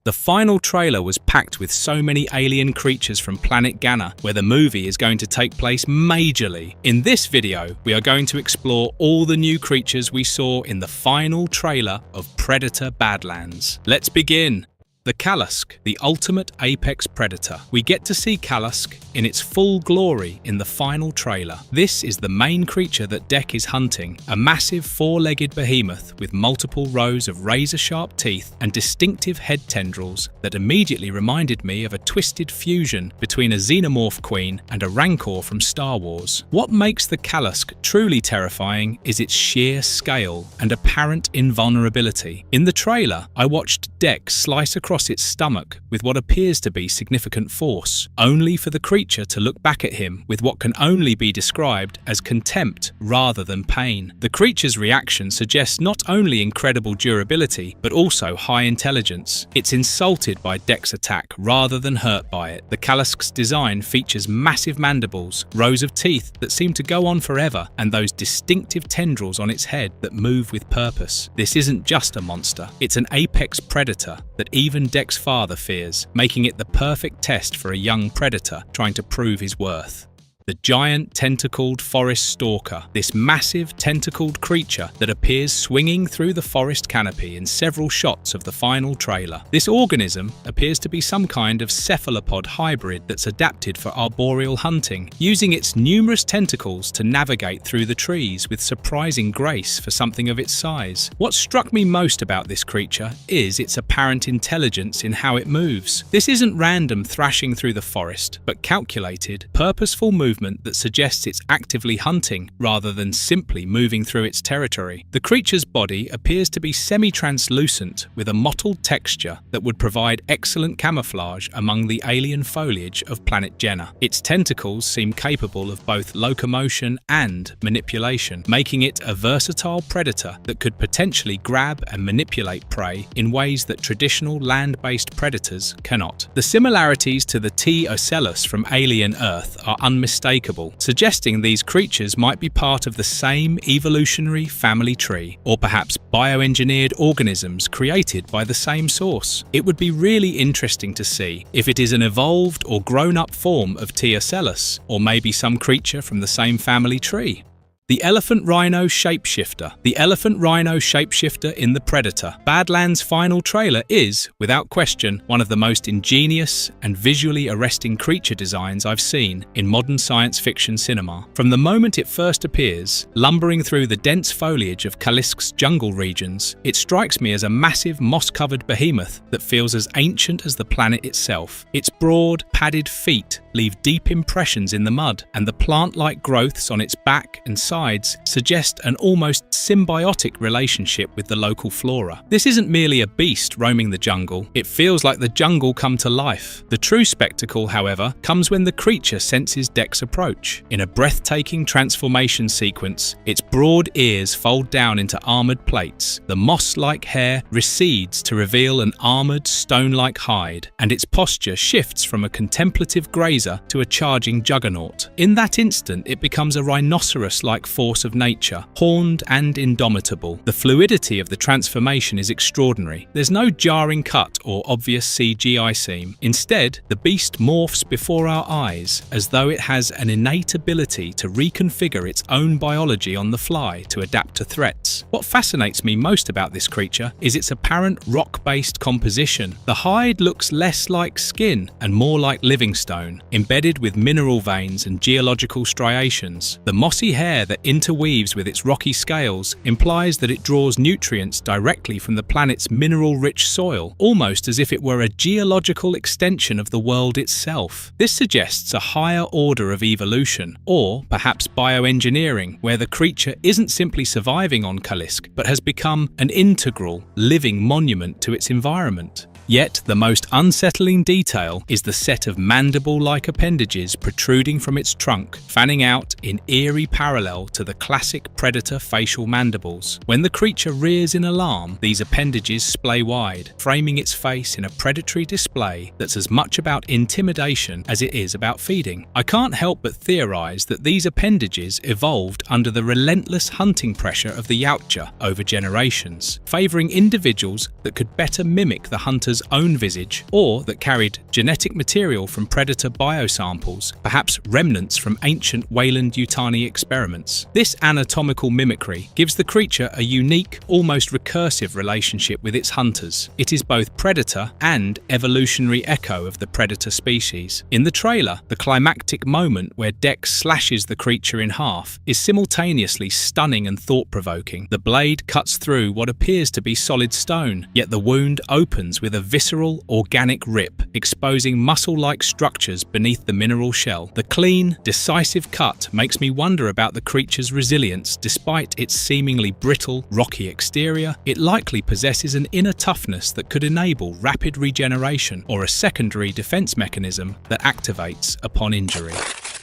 the final trailer was packed with so many alien creatures from planet Ghana, where the movie is going to take place majorly. In this video, we are going to explore all the new creatures we saw in the final trailer of Predator Badlands. Let's begin. The Kallask, the ultimate apex predator. We get to see Kallask in its full glory in the final trailer. This is the main creature that Dek is hunting, a massive four-legged behemoth with multiple rows of razor-sharp teeth and distinctive head tendrils that immediately reminded me of a twisted fusion between a xenomorph queen and a rancor from Star Wars. What makes the Kallask truly terrifying is its sheer scale and apparent invulnerability. In the trailer, I watched Dek slice across across its stomach with what appears to be significant force, only for the creature to look back at him with what can only be described as contempt rather than pain. The creature's reaction suggests not only incredible durability, but also high intelligence. It's insulted by Deck's attack rather than hurt by it. The Kalisk's design features massive mandibles, rows of teeth that seem to go on forever, and those distinctive tendrils on its head that move with purpose. This isn't just a monster, it's an apex predator that even Deck's father fears, making it the perfect test for a young predator trying to prove his worth. The giant tentacled forest stalker, this massive tentacled creature that appears swinging through the forest canopy in several shots of the final trailer. This organism appears to be some kind of cephalopod hybrid that's adapted for arboreal hunting, using its numerous tentacles to navigate through the trees with surprising grace for something of its size. What struck me most about this creature is its apparent intelligence in how it moves. This isn't random thrashing through the forest, but calculated, purposeful movement that suggests it's actively hunting rather than simply moving through its territory. The creature's body appears to be semi-translucent with a mottled texture that would provide excellent camouflage among the alien foliage of planet Jenna. Its tentacles seem capable of both locomotion and manipulation, making it a versatile predator that could potentially grab and manipulate prey in ways that traditional land-based predators cannot. The similarities to the T. ocellus from Alien Earth are unmistakable, suggesting these creatures might be part of the same evolutionary family tree, or perhaps bioengineered organisms created by the same source. It would be really interesting to see if it is an evolved or grown-up form of T. ocellus, or maybe some creature from the same family tree. The elephant rhino shapeshifter. The elephant rhino shapeshifter in The Predator. Badlands' final trailer is, without question, one of the most ingenious and visually arresting creature designs I've seen in modern science fiction cinema. From the moment it first appears, lumbering through the dense foliage of Kalisk's jungle regions, it strikes me as a massive moss-covered behemoth that feels as ancient as the planet itself. Its broad, padded feet leave deep impressions in the mud, and the plant-like growths on its back and sides suggest an almost symbiotic relationship with the local flora. This isn't merely a beast roaming the jungle, it feels like the jungle come to life. The true spectacle, however, comes when the creature senses Deck's approach. In a breathtaking transformation sequence, its broad ears fold down into armored plates, the moss-like hair recedes to reveal an armored, stone-like hide, and its posture shifts from a contemplative grazer to a charging juggernaut. In that instant, it becomes a rhinoceros-like force of nature, horned and indomitable. The fluidity of the transformation is extraordinary. There's no jarring cut or obvious CGI seam. Instead, the beast morphs before our eyes, as though it has an innate ability to reconfigure its own biology on the fly to adapt to threats. What fascinates me most about this creature is its apparent rock-based composition. The hide looks less like skin and more like living stone, embedded with mineral veins and geological striations. The mossy hair that interweaves with its rocky scales implies that it draws nutrients directly from the planet's mineral-rich soil, almost as if it were a geological extension of the world itself. This suggests a higher order of evolution, or perhaps bioengineering, where the creature isn't simply surviving on Kalisk, but has become an integral, living monument to its environment. Yet, the most unsettling detail is the set of mandible-like appendages protruding from its trunk, fanning out in eerie parallel to the classic predator facial mandibles. When the creature rears in alarm, these appendages splay wide, framing its face in a predatory display that's as much about intimidation as it is about feeding. I can't help but theorize that these appendages evolved under the relentless hunting pressure of the Yautja over generations, favoring individuals that could better mimic the hunter's own visage, or that carried genetic material from predator biosamples, perhaps remnants from ancient Weyland-Yutani experiments. This anatomical mimicry gives the creature a unique, almost recursive relationship with its hunters. It is both predator and evolutionary echo of the predator species. In the trailer, the climactic moment where Deck slashes the creature in half is simultaneously stunning and thought-provoking. The blade cuts through what appears to be solid stone, yet the wound opens with a visceral, organic rip, exposing muscle-like structures beneath the mineral shell. The clean, decisive cut makes me wonder about the creature's resilience. Despite its seemingly brittle, rocky exterior, it likely possesses an inner toughness that could enable rapid regeneration or a secondary defense mechanism that activates upon injury.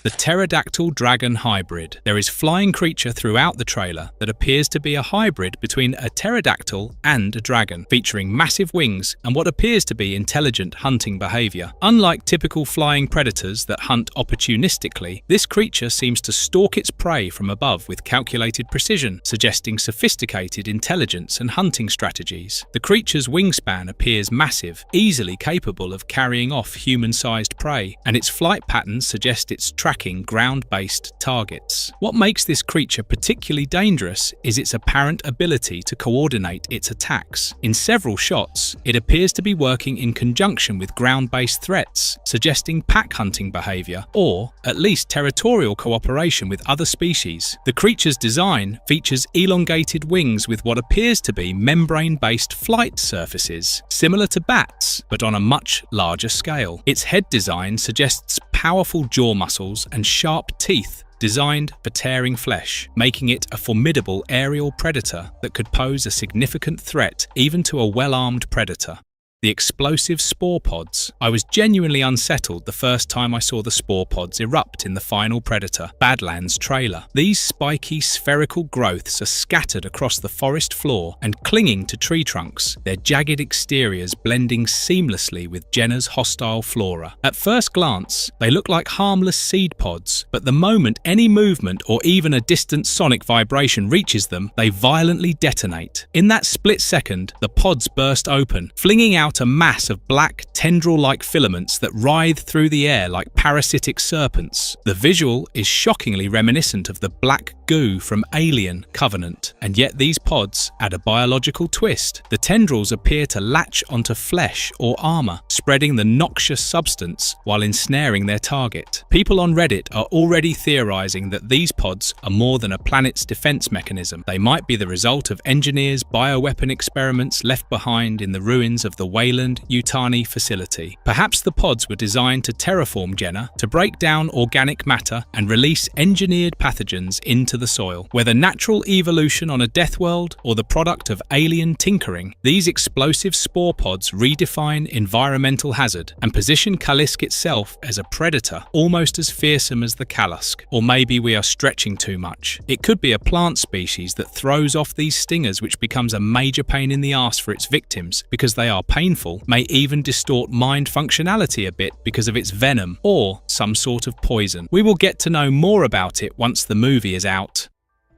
The pterodactyl dragon hybrid. There is flying creature throughout the trailer that appears to be a hybrid between a pterodactyl and a dragon, featuring massive wings and what appears to be intelligent hunting behavior. Unlike typical flying predators that hunt opportunistically, this creature seems to stalk its prey from above with calculated precision, suggesting sophisticated intelligence and hunting strategies. The creature's wingspan appears massive, easily capable of carrying off human-sized prey, and its flight patterns suggest it's tracking ground-based targets. What makes this creature particularly dangerous is its apparent ability to coordinate its attacks. In several shots, it appears to be working in conjunction with ground-based threats, suggesting pack hunting behavior, or at least territorial cooperation with other species. The creature's design features elongated wings with what appears to be membrane-based flight surfaces, similar to bats, but on a much larger scale. Its head design suggests powerful jaw muscles and sharp teeth designed for tearing flesh, making it a formidable aerial predator that could pose a significant threat even to a well-armed predator. The explosive spore pods. I was genuinely unsettled the first time I saw the spore pods erupt in the final Predator Badlands trailer. These spiky, spherical growths are scattered across the forest floor and clinging to tree trunks, their jagged exteriors blending seamlessly with Jenna's hostile flora. At first glance, they look like harmless seed pods, but the moment any movement or even a distant sonic vibration reaches them, they violently detonate. In that split second, the pods burst open, flinging out a mass of black, tendril-like filaments that writhe through the air like parasitic serpents. The visual is shockingly reminiscent of the black goo from Alien Covenant, and yet these pods add a biological twist. The tendrils appear to latch onto flesh or armor, spreading the noxious substance while ensnaring their target. People on Reddit are already theorizing that these pods are more than a planet's defense mechanism. They might be the result of engineers' bioweapon experiments left behind in the ruins of the Wayland-Yutani facility. Perhaps the pods were designed to terraform Jenna, to break down organic matter and release engineered pathogens into the soil. Whether natural evolution on a death world or the product of alien tinkering, these explosive spore pods redefine environmental hazard and position Kalisk itself as a predator almost as fearsome as the Kalusk. Or maybe we are stretching too much. It could be a plant species that throws off these stingers, which becomes a major pain in the ass for its victims because they are painful, may even distort mind functionality a bit because of its venom or some sort of poison. We will get to know more about it once the movie is out.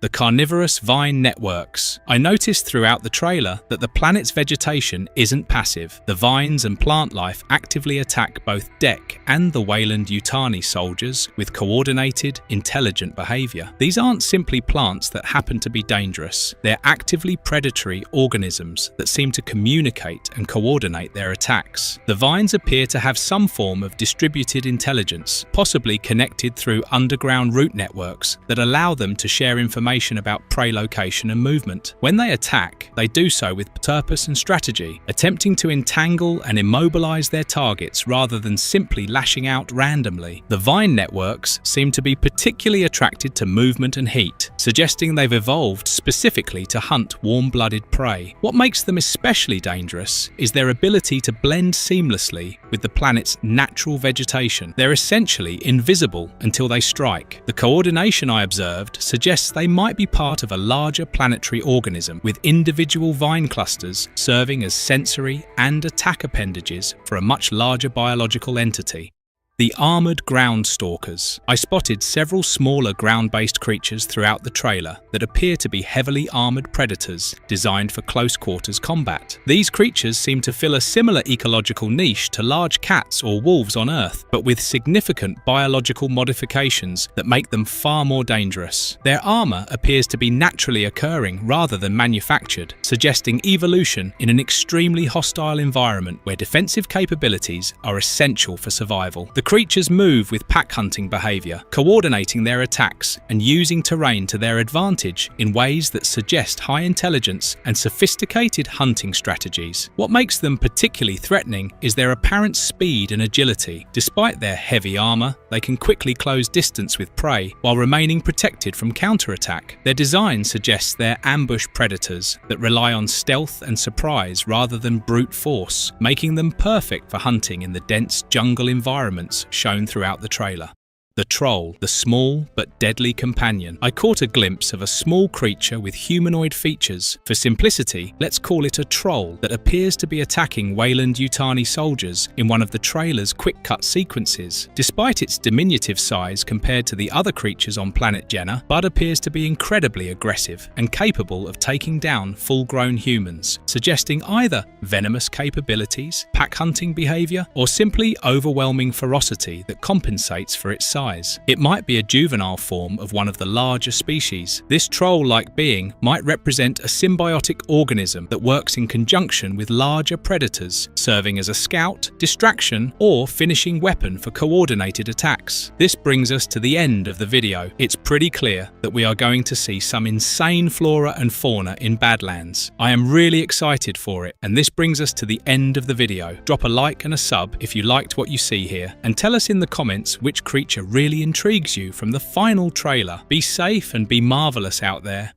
The carnivorous vine networks. I noticed throughout the trailer that the planet's vegetation isn't passive. The vines and plant life actively attack both Dek and the Wayland-Yutani soldiers with coordinated, intelligent behavior. These aren't simply plants that happen to be dangerous. They're actively predatory organisms that seem to communicate and coordinate their attacks. The vines appear to have some form of distributed intelligence, possibly connected through underground root networks that allow them to share information about prey location and movement. When they attack, they do so with purpose and strategy, attempting to entangle and immobilize their targets rather than simply lashing out randomly. The vine networks seem to be particularly attracted to movement and heat, suggesting they've evolved specifically to hunt warm-blooded prey. What makes them especially dangerous is their ability to blend seamlessly with the planet's natural vegetation. They're essentially invisible until they strike. The coordination I observed suggests they might be part of a larger planetary organism, with individual vine clusters serving as sensory and attack appendages for a much larger biological entity. The armoured ground stalkers. I spotted several smaller ground-based creatures throughout the trailer that appear to be heavily armoured predators designed for close-quarters combat. These creatures seem to fill a similar ecological niche to large cats or wolves on Earth, but with significant biological modifications that make them far more dangerous. Their armour appears to be naturally occurring rather than manufactured, suggesting evolution in an extremely hostile environment where defensive capabilities are essential for survival. The creatures move with pack hunting behavior, coordinating their attacks and using terrain to their advantage in ways that suggest high intelligence and sophisticated hunting strategies. What makes them particularly threatening is their apparent speed and agility. Despite their heavy armor, they can quickly close distance with prey while remaining protected from counterattack. Their design suggests they're ambush predators that rely on stealth and surprise rather than brute force, making them perfect for hunting in the dense jungle environments shown throughout the trailer. The troll, the small but deadly companion. I caught a glimpse of a small creature with humanoid features. For simplicity, let's call it a troll that appears to be attacking Weyland-Yutani soldiers in one of the trailer's quick-cut sequences. Despite its diminutive size compared to the other creatures on planet Jenna, Bud appears to be incredibly aggressive and capable of taking down full-grown humans, suggesting either venomous capabilities, pack-hunting behavior, or simply overwhelming ferocity that compensates for its size. It might be a juvenile form of one of the larger species. This troll-like being might represent a symbiotic organism that works in conjunction with larger predators, serving as a scout, distraction, or finishing weapon for coordinated attacks. This brings us to the end of the video. It's pretty clear that we are going to see some insane flora and fauna in Badlands. I am really excited for it, and this brings us to the end of the video. Drop a like and a sub if you liked what you see here, and tell us in the comments which creature really intrigues you from the final trailer. Be safe and be marvelous out there.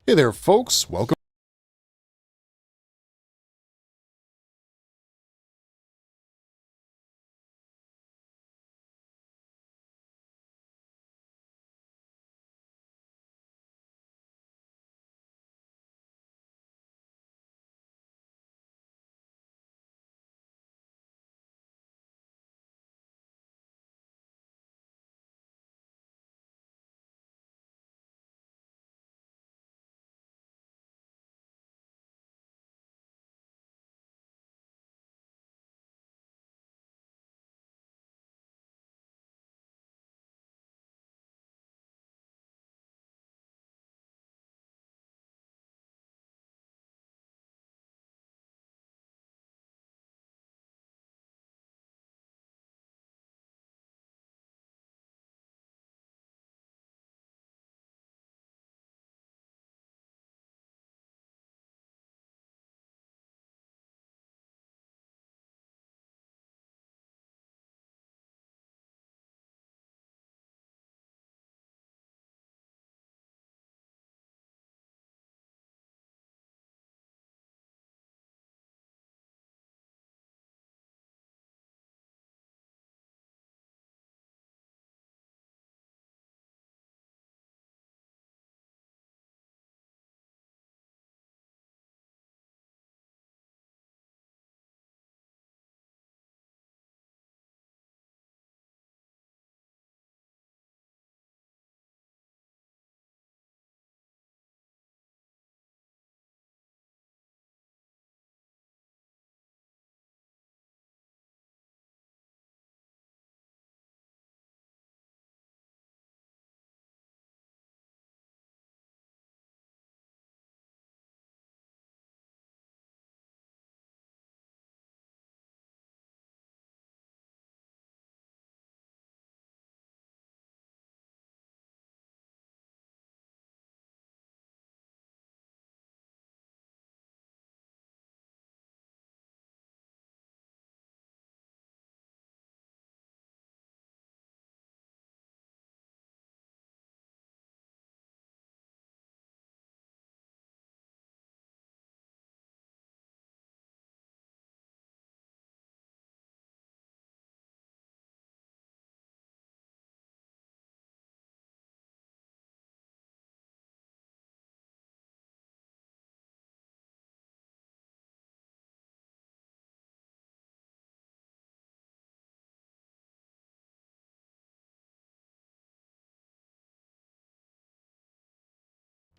Hey there, folks. Welcome.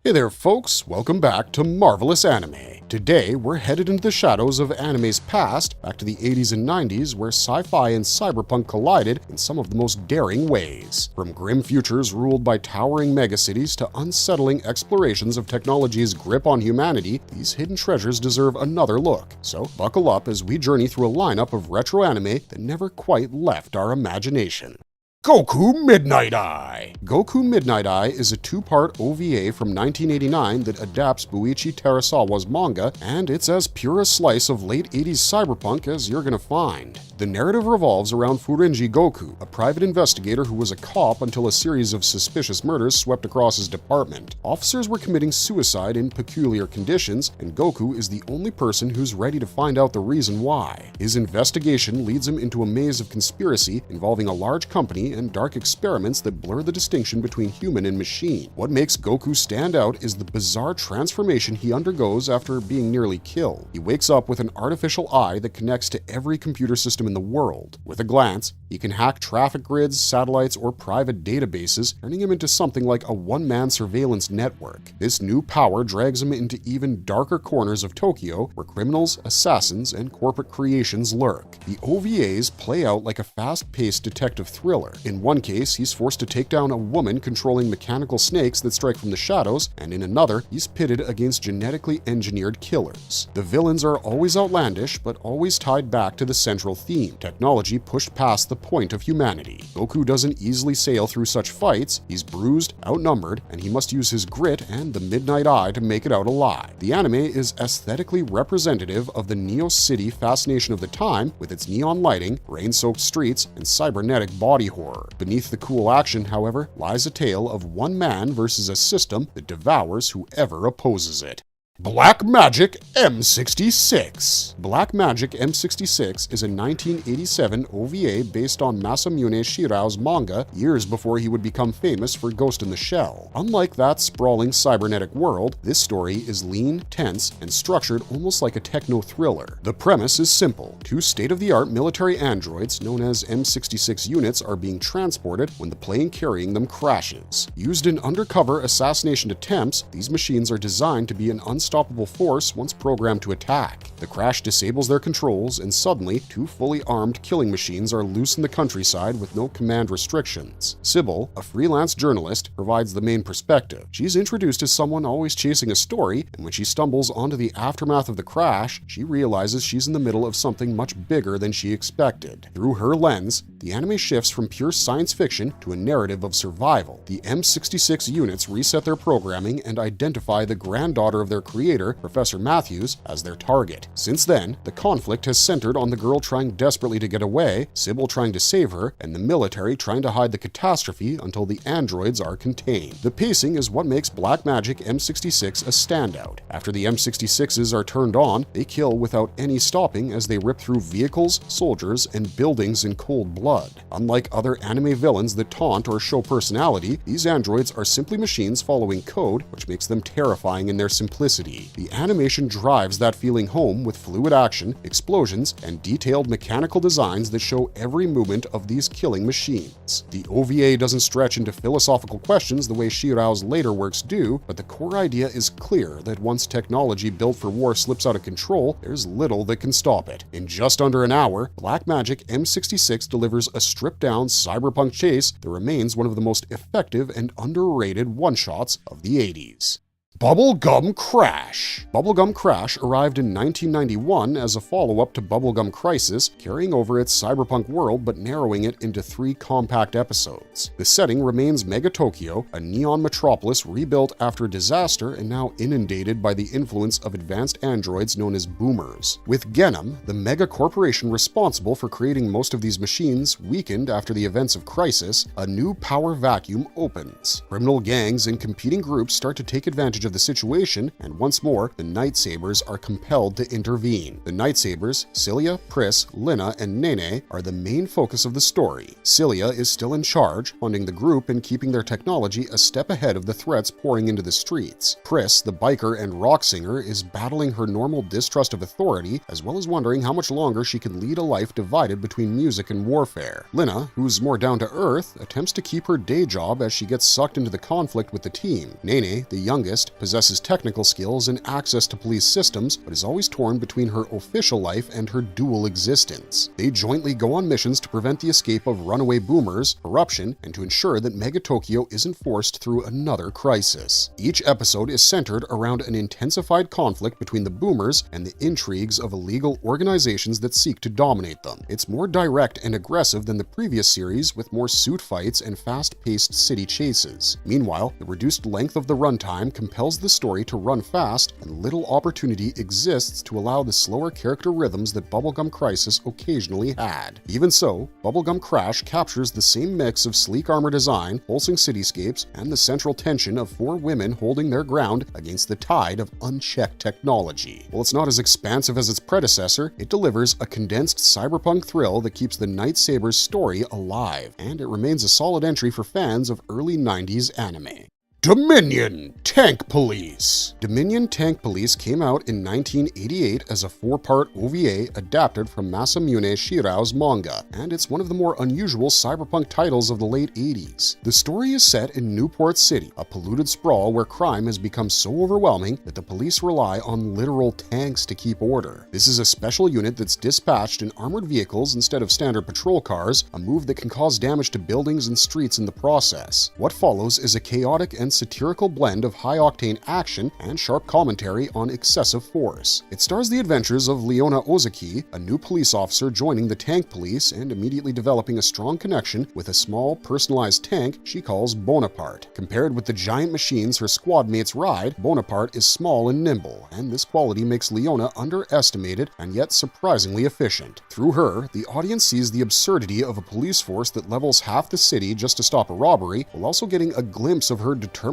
Hey there folks, welcome back to Marvelous Anime. Today we're headed into the shadows of anime's past, back to the 80s and 90s where sci-fi and cyberpunk collided in some of the most daring ways. From grim futures ruled by towering megacities to unsettling explorations of technology's grip on humanity, these hidden treasures deserve another look. So buckle up as we journey through a lineup of retro anime that never quite left our imagination. Goku Midnight Eye! Goku Midnight Eye is a two-part OVA from 1989 that adapts Buichi Terasawa's manga, and it's as pure a slice of late 80s cyberpunk as you're gonna find. The narrative revolves around Furenji Goku, a private investigator who was a cop until a series of suspicious murders swept across his department. Officers were committing suicide in peculiar conditions, and Goku is the only person who's ready to find out the reason why. His investigation leads him into a maze of conspiracy involving a large company and dark experiments that blur the distinction between human and machine. What makes Goku stand out is the bizarre transformation he undergoes after being nearly killed. He wakes up with an artificial eye that connects to every computer system in the world. With a glance, he can hack traffic grids, satellites, or private databases, turning him into something like a one-man surveillance network. This new power drags him into even darker corners of Tokyo, where criminals, assassins, and corporate creations lurk. The OVAs play out like a fast-paced detective thriller. In one case, he's forced to take down a woman controlling mechanical snakes that strike from the shadows, and in another, he's pitted against genetically engineered killers. The villains are always outlandish, but always tied back to the central theme: technology pushed past the point of humanity. Goku doesn't easily sail through such fights. He's bruised, outnumbered, and he must use his grit and the Midnight Eye to make it out alive. The anime is aesthetically representative of the Neo City fascination of the time, with its neon lighting, rain-soaked streets, and cybernetic body horror. Beneath the cool action, however, lies a tale of one man versus a system that devours whoever opposes it. Black Magic M66. Black Magic M66 is a 1987 OVA based on Masamune Shirau's manga years before he would become famous for Ghost in the Shell. Unlike that sprawling cybernetic world, this story is lean, tense, and structured almost like a techno-thriller. The premise is simple. Two state-of-the-art military androids known as M66 units are being transported when the plane carrying them crashes. Used in undercover assassination attempts, these machines are designed to be an unstoppable force once programmed to attack. The crash disables their controls, and suddenly, two fully armed killing machines are loose in the countryside with no command restrictions. Sybil, a freelance journalist, provides the main perspective. She's introduced as someone always chasing a story, and when she stumbles onto the aftermath of the crash, she realizes she's in the middle of something much bigger than she expected. Through her lens, the anime shifts from pure science fiction to a narrative of survival. The M66 units reset their programming and identify the granddaughter of their creator, Professor Matthews, as their target. Since then, the conflict has centered on the girl trying desperately to get away, Sybil trying to save her, and the military trying to hide the catastrophe until the androids are contained. The pacing is what makes Black Magic M66 a standout. After the M66s are turned on, they kill without any stopping as they rip through vehicles, soldiers, and buildings in cold blood. Unlike other anime villains that taunt or show personality, these androids are simply machines following code, which makes them terrifying in their simplicity. The animation drives that feeling home with fluid action, explosions, and detailed mechanical designs that show every movement of these killing machines. The OVA doesn't stretch into philosophical questions the way Shirau's later works do, but the core idea is clear that once technology built for war slips out of control, there's little that can stop it. In just under an hour, Black Magic M66 delivers a stripped-down cyberpunk chase that remains one of the most effective and underrated one-shots of the 80s. Bubblegum Crash. Bubblegum Crash arrived in 1991 as a follow-up to Bubblegum Crisis, carrying over its cyberpunk world but narrowing it into 3 compact episodes. The setting remains Mega Tokyo, a neon metropolis rebuilt after a disaster and now inundated by the influence of advanced androids known as boomers. With Genom, the mega corporation responsible for creating most of these machines, weakened after the events of Crisis, a new power vacuum opens. Criminal gangs and competing groups start to take advantage of the situation, and once more, the Night Sabers are compelled to intervene. The Night Sabers, Cilia, Pris, Lina, and Nene, are the main focus of the story. Cilia is still in charge, funding the group and keeping their technology a step ahead of the threats pouring into the streets. Pris, the biker and rock singer, is battling her normal distrust of authority, as well as wondering how much longer she can lead a life divided between music and warfare. Lina, who's more down to earth, attempts to keep her day job as she gets sucked into the conflict with the team. Nene, the youngest, possesses technical skills and access to police systems, but is always torn between her official life and her dual existence. They jointly go on missions to prevent the escape of runaway boomers, corruption, and to ensure that Mega Tokyo isn't forced through another crisis. Each episode is centered around an intensified conflict between the boomers and the intrigues of illegal organizations that seek to dominate them. It's more direct and aggressive than the previous series, with more suit fights and fast-paced city chases. Meanwhile, the reduced length of the runtime compels the story to run fast, and little opportunity exists to allow the slower character rhythms that Bubblegum Crisis occasionally had. Even so, Bubblegum Crash captures the same mix of sleek armor design, pulsing cityscapes, and the central tension of four women holding their ground against the tide of unchecked technology. While it's not as expansive as its predecessor, it delivers a condensed cyberpunk thrill that keeps the Night Saber's story alive, and it remains a solid entry for fans of early 90s anime. Dominion Tank Police. Dominion Tank Police came out in 1988 as a 4-part OVA adapted from Masamune Shirau's manga, and it's one of the more unusual cyberpunk titles of the late 80s. The story is set in Newport City, a polluted sprawl where crime has become so overwhelming that the police rely on literal tanks to keep order. This is a special unit that's dispatched in armored vehicles instead of standard patrol cars, a move that can cause damage to buildings and streets in the process. What follows is a chaotic and satirical blend of high-octane action and sharp commentary on excessive force. It stars the adventures of Leona Ozaki, a new police officer joining the tank police and immediately developing a strong connection with a small, personalized tank she calls Bonaparte. Compared with the giant machines her squad mates ride, Bonaparte is small and nimble, and this quality makes Leona underestimated and yet surprisingly efficient. Through her, the audience sees the absurdity of a police force that levels half the city just to stop a robbery, while also getting a glimpse of her determination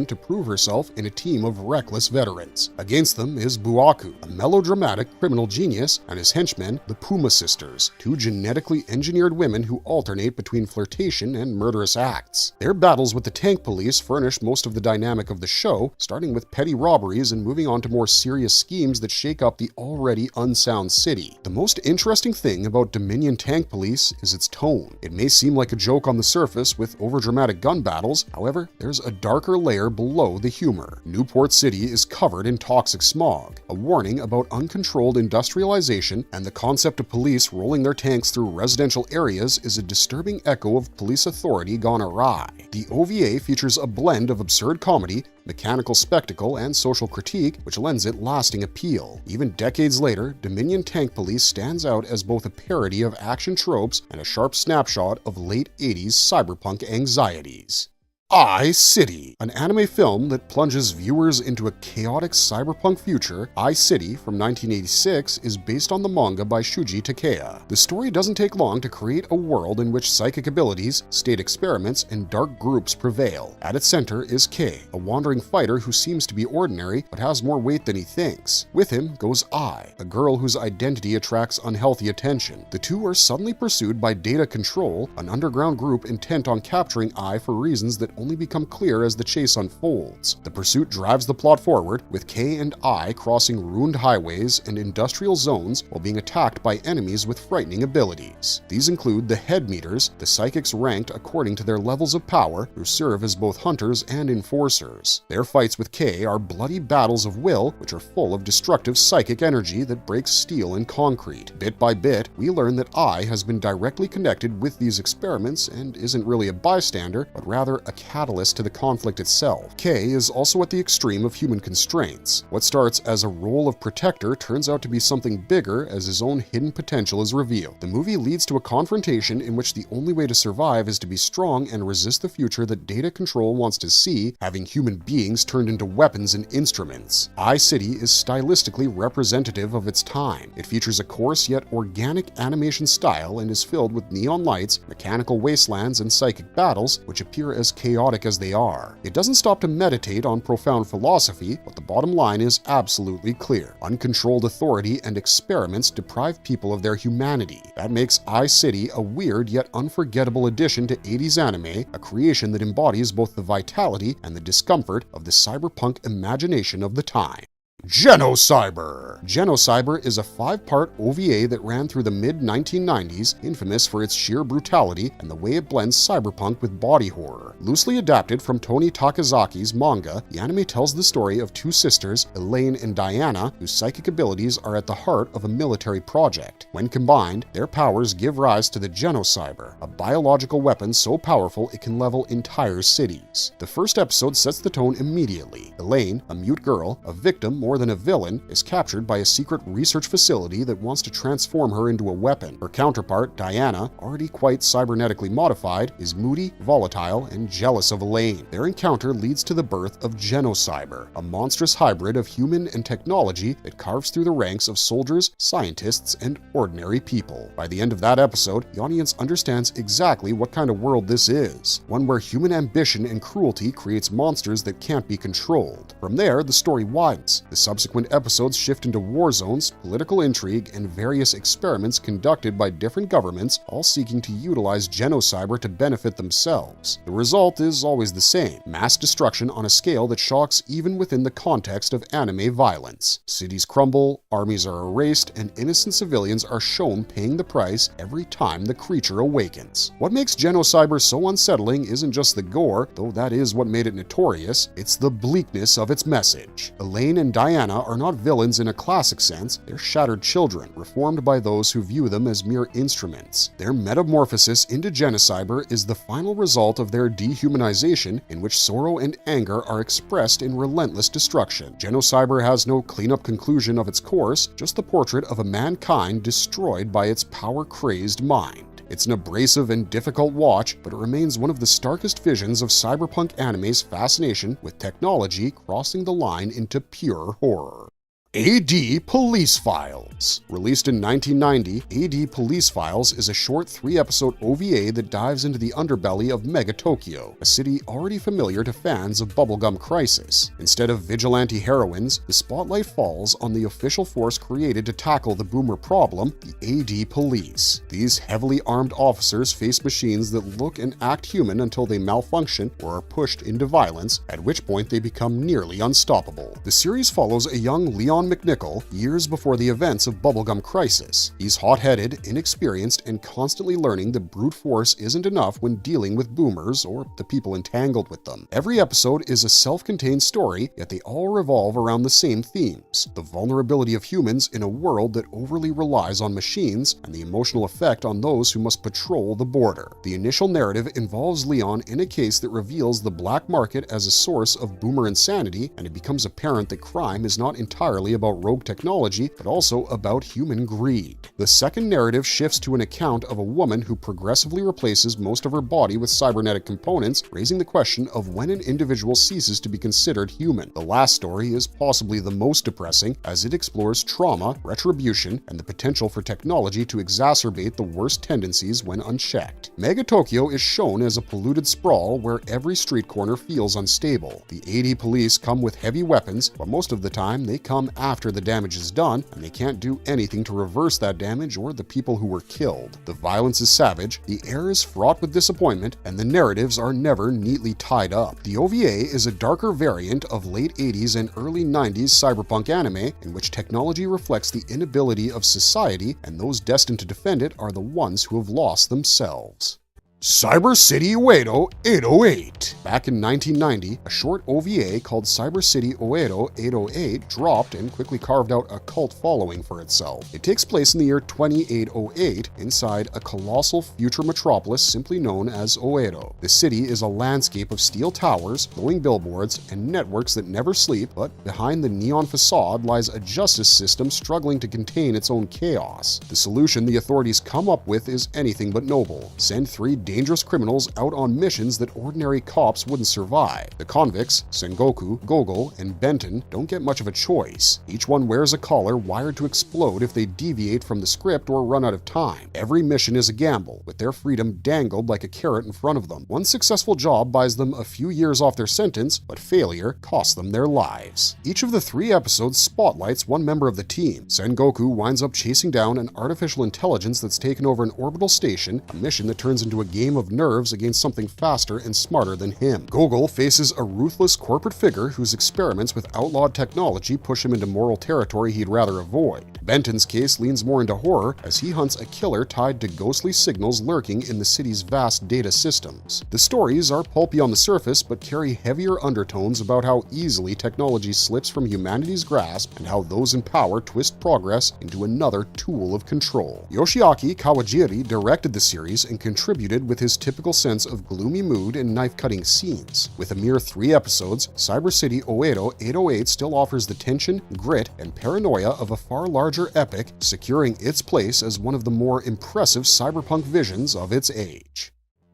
to prove herself in a team of reckless veterans. Against them is Buaku, a melodramatic criminal genius, and his henchmen, the Puma Sisters, two genetically engineered women who alternate between flirtation and murderous acts. Their battles with the tank police furnish most of the dynamic of the show, starting with petty robberies and moving on to more serious schemes that shake up the already unsound city. The most interesting thing about Dominion Tank Police is its tone. It may seem like a joke on the surface with overdramatic gun battles, however, there's a darker layer below the humor. Newport City is covered in toxic smog, a warning about uncontrolled industrialization, and the concept of police rolling their tanks through residential areas is a disturbing echo of police authority gone awry. The OVA features a blend of absurd comedy, mechanical spectacle, and social critique, which lends it lasting appeal. Even decades later, Dominion Tank Police stands out as both a parody of action tropes and a sharp snapshot of late 80s cyberpunk anxieties. I-City, an anime film that plunges viewers into a chaotic cyberpunk future. I-City from 1986 is based on the manga by Shuji Takeya. The story doesn't take long to create a world in which psychic abilities, state experiments, and dark groups prevail. At its center is Kei, a wandering fighter who seems to be ordinary but has more weight than he thinks. With him goes Ai, a girl whose identity attracts unhealthy attention. The two are suddenly pursued by Data Control, an underground group intent on capturing Ai for reasons that only become clear as the chase unfolds. The pursuit drives the plot forward, with Kei and Ai crossing ruined highways and industrial zones while being attacked by enemies with frightening abilities. These include the Head Meters, the psychics ranked according to their levels of power, who serve as both hunters and enforcers. Their fights with Kei are bloody battles of will, which are full of destructive psychic energy that breaks steel and concrete. Bit by bit, we learn that Ai has been directly connected with these experiments and isn't really a bystander, but rather a catalyst to the conflict itself. Kei is also at the extreme of human constraints. What starts as a role of protector turns out to be something bigger as his own hidden potential is revealed. The movie leads to a confrontation in which the only way to survive is to be strong and resist the future that Data Control wants to see, having human beings turned into weapons and instruments. I-City is stylistically representative of its time. It features a coarse yet organic animation style and is filled with neon lights, mechanical wastelands, and psychic battles, which appear as chaotic as they are. It doesn't stop to meditate on profound philosophy, but the bottom line is absolutely clear. Uncontrolled authority and experiments deprive people of their humanity. That makes I-City a weird yet unforgettable addition to 80s anime, a creation that embodies both the vitality and the discomfort of the cyberpunk imagination of the time. Genocyber! Genocyber is a 5-part OVA that ran through the mid-1990s, infamous for its sheer brutality and the way it blends cyberpunk with body horror. Loosely adapted from Toni Takazaki's manga, the anime tells the story of two sisters, Elaine and Diana, whose psychic abilities are at the heart of a military project. When combined, their powers give rise to the Genocyber, a biological weapon so powerful it can level entire cities. The first episode sets the tone immediately. Elaine, a mute girl, a victim more than a villain, is captured by a secret research facility that wants to transform her into a weapon. Her counterpart, Diana, already quite cybernetically modified, is moody, volatile, and jealous of Elaine. Their encounter leads to the birth of Genocyber, a monstrous hybrid of human and technology that carves through the ranks of soldiers, scientists, and ordinary people. By the end of that episode, the audience understands exactly what kind of world this is, one where human ambition and cruelty creates monsters that can't be controlled. From there, the story widens. The subsequent episodes shift into war zones, political intrigue, and various experiments conducted by different governments, all seeking to utilize Genocyber to benefit themselves. The result is always the same: mass destruction on a scale that shocks even within the context of anime violence. Cities crumble, armies are erased, and innocent civilians are shown paying the price every time the creature awakens. What makes Genocyber so unsettling isn't just the gore, though that is what made it notorious, it's the bleakness of its message. Elaine and Diana are not villains in a classic sense, they're shattered children, reformed by those who view them as mere instruments. Their metamorphosis into Genocyber is the final result of their dehumanization, in which sorrow and anger are expressed in relentless destruction. Genocyber has no clean-up conclusion of its course, just the portrait of a mankind destroyed by its power-crazed mind. It's an abrasive and difficult watch, but it remains one of the starkest visions of cyberpunk anime's fascination with technology crossing the line into pure horror. AD Police Files. Released in 1990, AD Police Files is a short 3-episode OVA that dives into the underbelly of Mega Tokyo, a city already familiar to fans of Bubblegum Crisis. Instead of vigilante heroines, the spotlight falls on the official force created to tackle the boomer problem, the AD Police. These heavily armed officers face machines that look and act human until they malfunction or are pushed into violence, at which point they become nearly unstoppable. The series follows a young Leon McNichol years before the events of Bubblegum Crisis. He's hot-headed, inexperienced, and constantly learning that brute force isn't enough when dealing with boomers or the people entangled with them. Every episode is a self-contained story, yet they all revolve around the same themes: the vulnerability of humans in a world that overly relies on machines, and the emotional effect on those who must patrol the border. The initial narrative involves Leon in a case that reveals the black market as a source of boomer insanity, and it becomes apparent that crime is not entirely about rogue technology, but also about human greed. The second narrative shifts to an account of a woman who progressively replaces most of her body with cybernetic components, raising the question of when an individual ceases to be considered human. The last story is possibly the most depressing, as it explores trauma, retribution, and the potential for technology to exacerbate the worst tendencies when unchecked. Mega Tokyo is shown as a polluted sprawl where every street corner feels unstable. The AD police come with heavy weapons, but most of the time they come after the damage is done, and they can't do anything to reverse that damage or the people who were killed. The violence is savage, the air is fraught with disappointment, and the narratives are never neatly tied up. The OVA is a darker variant of late 80s and early 90s cyberpunk anime, in which technology reflects the inability of society, and those destined to defend it are the ones who have lost themselves. Cyber City Oedo 808. Back in 1990, a short OVA called Cyber City Oedo 808 dropped and quickly carved out a cult following for itself. It takes place in the year 2808 inside a colossal future metropolis simply known as Oedo. The city is a landscape of steel towers, glowing billboards, and networks that never sleep, but behind the neon facade lies a justice system struggling to contain its own chaos. The solution the authorities come up with is anything but noble: send 3 dangerous criminals out on missions that ordinary cops wouldn't survive. The convicts, Sengoku, Gogol, and Benton, don't get much of a choice. Each one wears a collar wired to explode if they deviate from the script or run out of time. Every mission is a gamble, with their freedom dangled like a carrot in front of them. One successful job buys them a few years off their sentence, but failure costs them their lives. Each of the 3 episodes spotlights one member of the team. Sengoku winds up chasing down an artificial intelligence that's taken over an orbital station, a mission that turns into a game game of nerves against something faster and smarter than him. Gogol faces a ruthless corporate figure whose experiments with outlawed technology push him into moral territory he'd rather avoid. Benton's case leans more into horror as he hunts a killer tied to ghostly signals lurking in the city's vast data systems. The stories are pulpy on the surface but carry heavier undertones about how easily technology slips from humanity's grasp and how those in power twist progress into another tool of control. Yoshiaki Kawajiri directed the series and contributed with his typical sense of gloomy mood and knife-cutting scenes. With a mere 3 episodes, Cyber City Oedo 808 still offers the tension, grit, and paranoia of a far larger epic, securing its place as one of the more impressive cyberpunk visions of its age.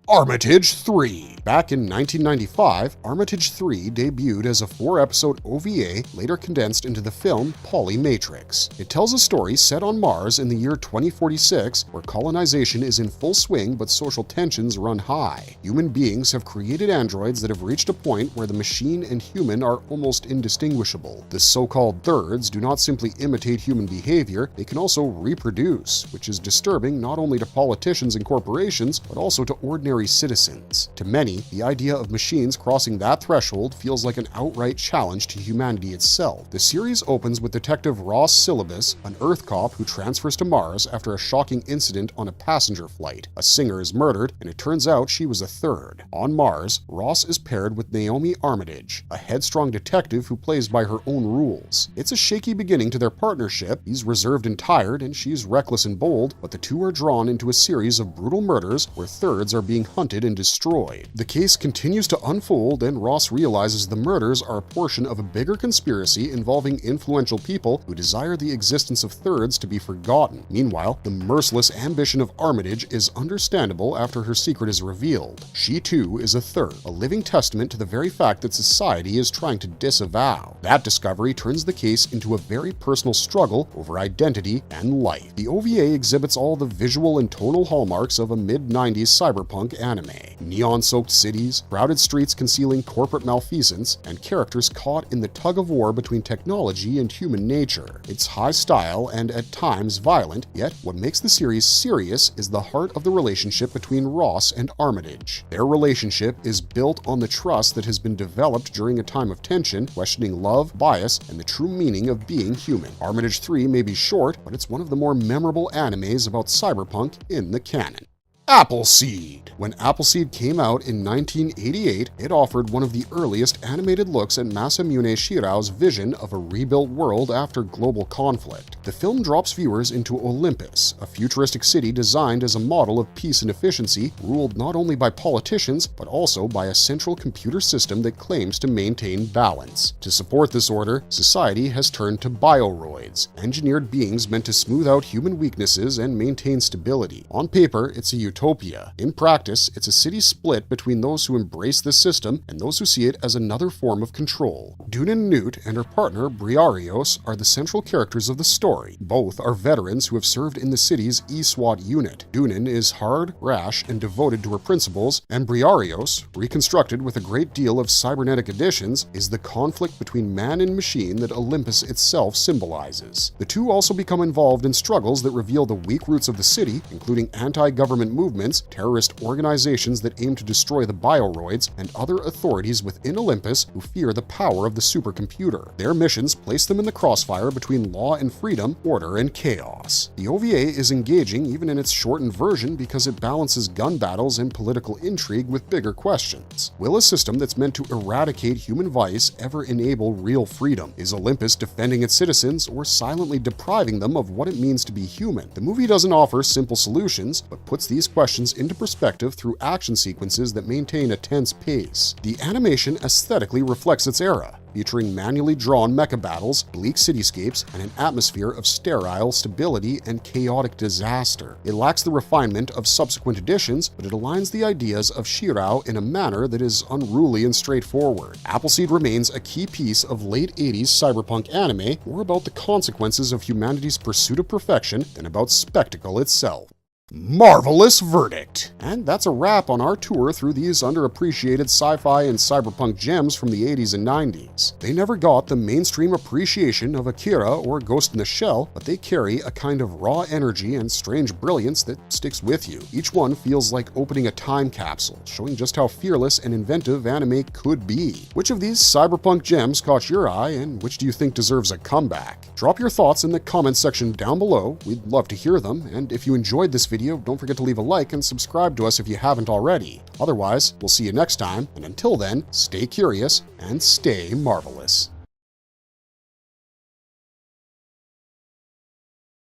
Armitage 3. Back in 1995, Armitage 3 debuted as a 4-episode OVA, later condensed into the film Polymatrix. It tells a story set on Mars in the year 2046, where colonization is in full swing but social tensions run high. Human beings have created androids that have reached a point where the machine and human are almost indistinguishable. The so-called thirds do not simply imitate human behavior, they can also reproduce, which is disturbing not only to politicians and corporations, but also to ordinary citizens. To many, the idea of machines crossing that threshold feels like an outright challenge to humanity itself. The series opens with Detective Ross Syllabus, an Earth cop who transfers to Mars after a shocking incident on a passenger flight. A singer is murdered, and it turns out she was a third. On Mars, Ross is paired with Naomi Armitage, a headstrong detective who plays by her own rules. It's a shaky beginning to their partnership. He's reserved and tired, and she's reckless and bold, but the two are drawn into a series of brutal murders where thirds are being hunted and destroyed. The case continues to unfold, and Ross realizes the murders are a portion of a bigger conspiracy involving influential people who desire the existence of thirds to be forgotten. Meanwhile, the merciless ambition of Armitage is understandable after her secret is revealed. She too is a third, a living testament to the very fact that society is trying to disavow. That discovery turns the case into a very personal struggle over identity and life. The OVA exhibits all the visual and tonal hallmarks of a mid-90s cyberpunk anime. Neon-soaked cities, crowded streets concealing corporate malfeasance, and characters caught in the tug-of-war between technology and human nature. It's high style and at times violent, yet what makes the series serious is the heart of the relationship between Ross and Armitage. Their relationship is built on the trust that has been developed during a time of tension, questioning love, bias, and the true meaning of being human. Armitage 3 may be short, but it's one of the more memorable animes about cyberpunk in the canon. Appleseed. When Appleseed came out in 1988, it offered one of the earliest animated looks at Masamune Shirau's vision of a rebuilt world after global conflict. The film drops viewers into Olympus, a futuristic city designed as a model of peace and efficiency, ruled not only by politicians, but also by a central computer system that claims to maintain balance. To support this order, society has turned to bioroids, engineered beings meant to smooth out human weaknesses and maintain stability. On paper, it's a utopia. In practice, it's a city split between those who embrace this system and those who see it as another form of control. Dunan Newt and her partner Briarios are the central characters of the story. Both are veterans who have served in the city's E-SWAT unit. Dunan is hard, rash, and devoted to her principles, and Briarios, reconstructed with a great deal of cybernetic additions, is the conflict between man and machine that Olympus itself symbolizes. The two also become involved in struggles that reveal the weak roots of the city, including anti-government movements, terrorist organizations that aim to destroy the bioroids, and other authorities within Olympus who fear the power of the supercomputer. Their missions place them in the crossfire between law and freedom, order and chaos. The OVA is engaging even in its shortened version because it balances gun battles and political intrigue with bigger questions. Will a system that's meant to eradicate human vice ever enable real freedom? Is Olympus defending its citizens or silently depriving them of what it means to be human? The movie doesn't offer simple solutions, but puts these questions into perspective through action sequences that maintain a tense pace. The animation aesthetically reflects its era, featuring manually drawn mecha battles, bleak cityscapes, and an atmosphere of sterile stability and chaotic disaster. It lacks the refinement of subsequent editions, but it aligns the ideas of Shirao in a manner that is unruly and straightforward. Appleseed remains a key piece of late 80s cyberpunk anime, more about the consequences of humanity's pursuit of perfection than about spectacle itself. Marvelous verdict! And that's a wrap on our tour through these underappreciated sci-fi and cyberpunk gems from the 80s and 90s. They never got the mainstream appreciation of Akira or Ghost in the Shell, but they carry a kind of raw energy and strange brilliance that sticks with you. Each one feels like opening a time capsule, showing just how fearless and inventive anime could be. Which of these cyberpunk gems caught your eye, and which do you think deserves a comeback? Drop your thoughts in the comments section down below. We'd love to hear them, and if you enjoyed this video, don't forget to leave a like and subscribe to us if you haven't already. Otherwise, we'll see you next time, and until then, stay curious and stay marvelous.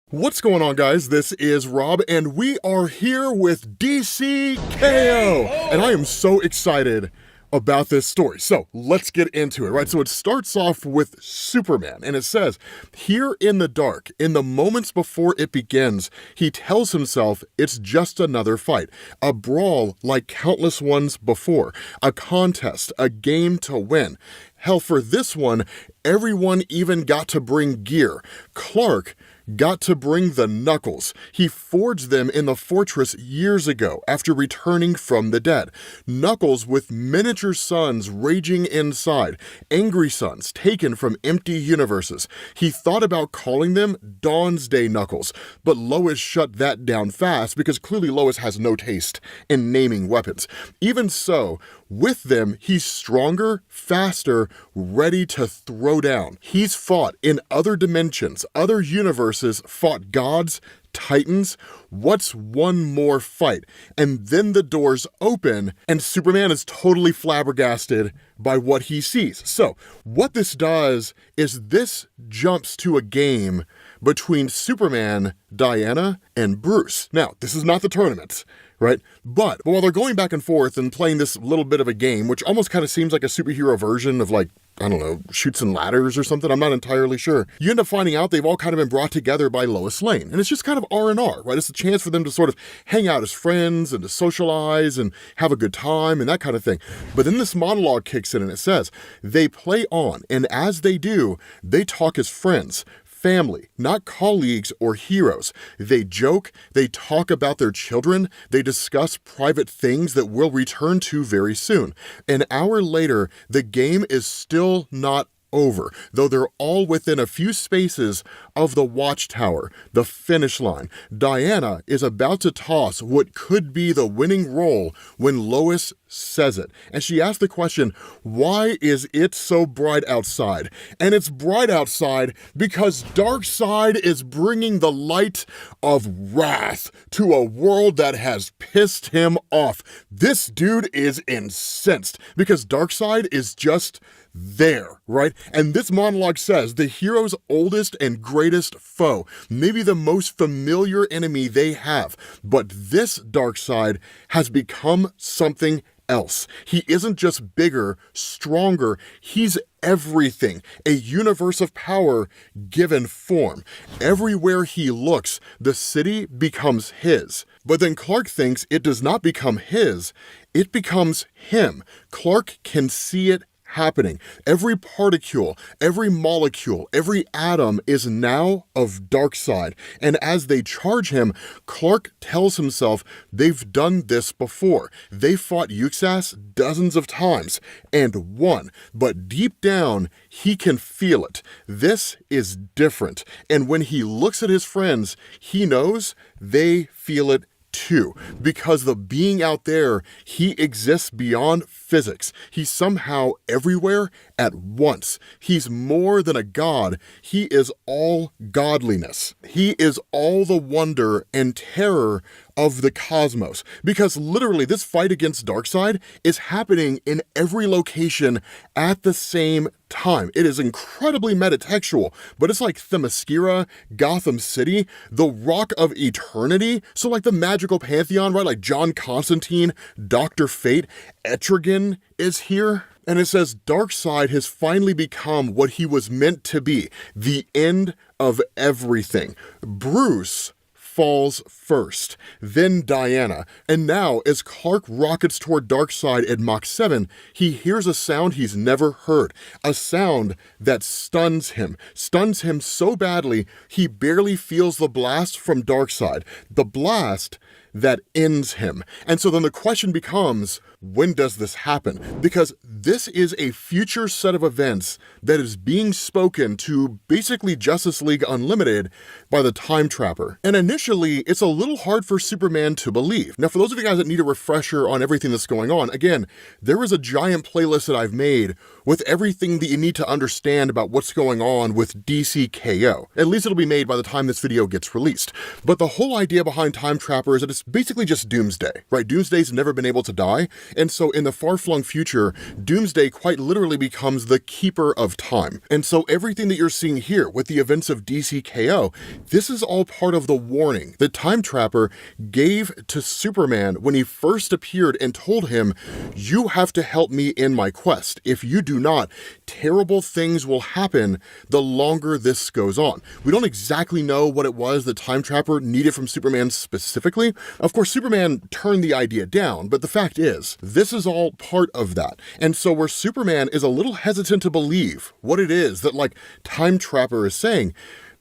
What's going on, guys? This is Rob, and we are here with DCKO, and I am so excited about this story. So let's get into it, right? So it starts off with Superman, and it says, here in the dark, in the moments before it begins, he tells himself it's just another fight, a brawl like countless ones before, a contest, a game to win. Hell, for this one, everyone even got to bring gear. Clark got to bring the knuckles. He forged them in the fortress years ago after returning from the dead. Knuckles with miniature suns raging inside, angry suns taken from empty universes. He thought about calling them Dawn's Day Knuckles, but Lois shut that down fast because clearly Lois has no taste in naming weapons. Even so, with them, he's stronger, faster, ready to throw down. He's fought in other dimensions, other universes, fought gods, titans. What's one more fight? And then the doors open, and Superman is totally flabbergasted by what he sees. So, what this does is this jumps to a game between Superman, Diana, and Bruce. Now, this is not the tournament, right? But while they're going back and forth and playing this little bit of a game, which almost kind of seems like a superhero version of, like, I don't know, Chutes and Ladders or something, I'm not entirely sure. You end up finding out they've all kind of been brought together by Lois Lane. And it's just kind of R&R, right? It's a chance for them to sort of hang out as friends and to socialize and have a good time and that kind of thing. But then this monologue kicks in and it says, they play on, and as they do, they talk as friends. Family, not colleagues or heroes. They joke, they talk about their children, they discuss private things that we'll return to very soon. An hour later, the game is still not over, though they're all within a few spaces of the watchtower, the finish line. Diana is about to toss what could be the winning roll when Lois says it. And she asks the question, why is it so bright outside? And it's bright outside because Darkseid is bringing the light of wrath to a world that has pissed him off. This dude is incensed because Darkseid is just there, right? And this monologue says the hero's oldest and greatest foe, maybe the most familiar enemy they have, but this Darkseid has become something else. He isn't just bigger, stronger, he's everything, a universe of power given form. Everywhere he looks, the city becomes his. But then Clark thinks it does not become his, it becomes him. Clark can see it happening. Every particule, every molecule, every atom is now of Darkseid. And as they charge him, Clark tells himself they've done this before. They fought Yuxas dozens of times and won. But deep down, he can feel it. This is different. And when he looks at his friends, he knows they feel it too, because the being out there, he exists beyond physics. He's somehow everywhere at once. He's more than a god. He is all godliness. He is all the wonder and terror of the cosmos, because literally this fight against Darkseid is happening in every location at the same time. It is incredibly metatextual, but it's like Themyscira, Gotham City, the Rock of Eternity, so like the magical pantheon, right? Like John Constantine, Dr. Fate, Etrigan is here. And it says Darkseid has finally become what he was meant to be, the end of everything. Bruce falls first, then Diana, and now as Clark rockets toward Darkseid at Mach 7, he hears a sound he's never heard, a sound that stuns him so badly he barely feels the blast from Darkseid, the blast that ends him. And so then the question becomes, when does this happen? Because this is a future set of events that is being spoken to basically Justice League Unlimited by the Time Trapper. And initially, it's a little hard for Superman to believe. Now, for those of you guys that need a refresher on everything that's going on, again, there is a giant playlist that I've made with everything that you need to understand about what's going on with DCKO. At least it'll be made by the time this video gets released. But the whole idea behind Time Trapper is that it's basically just Doomsday, right? Doomsday's never been able to die, and so in the far-flung future, Doomsday quite literally becomes the keeper of time. And so everything that you're seeing here with the events of DCKO, this is all part of the warning that Time Trapper gave to Superman when he first appeared and told him, you have to help me in my quest. If you do not, terrible things will happen the longer this goes on. We don't exactly know what it was that Time Trapper needed from Superman specifically. Of course, Superman turned the idea down, but the fact is, this is all part of that. And so where Superman is a little hesitant to believe what it is that, like, Time Trapper is saying,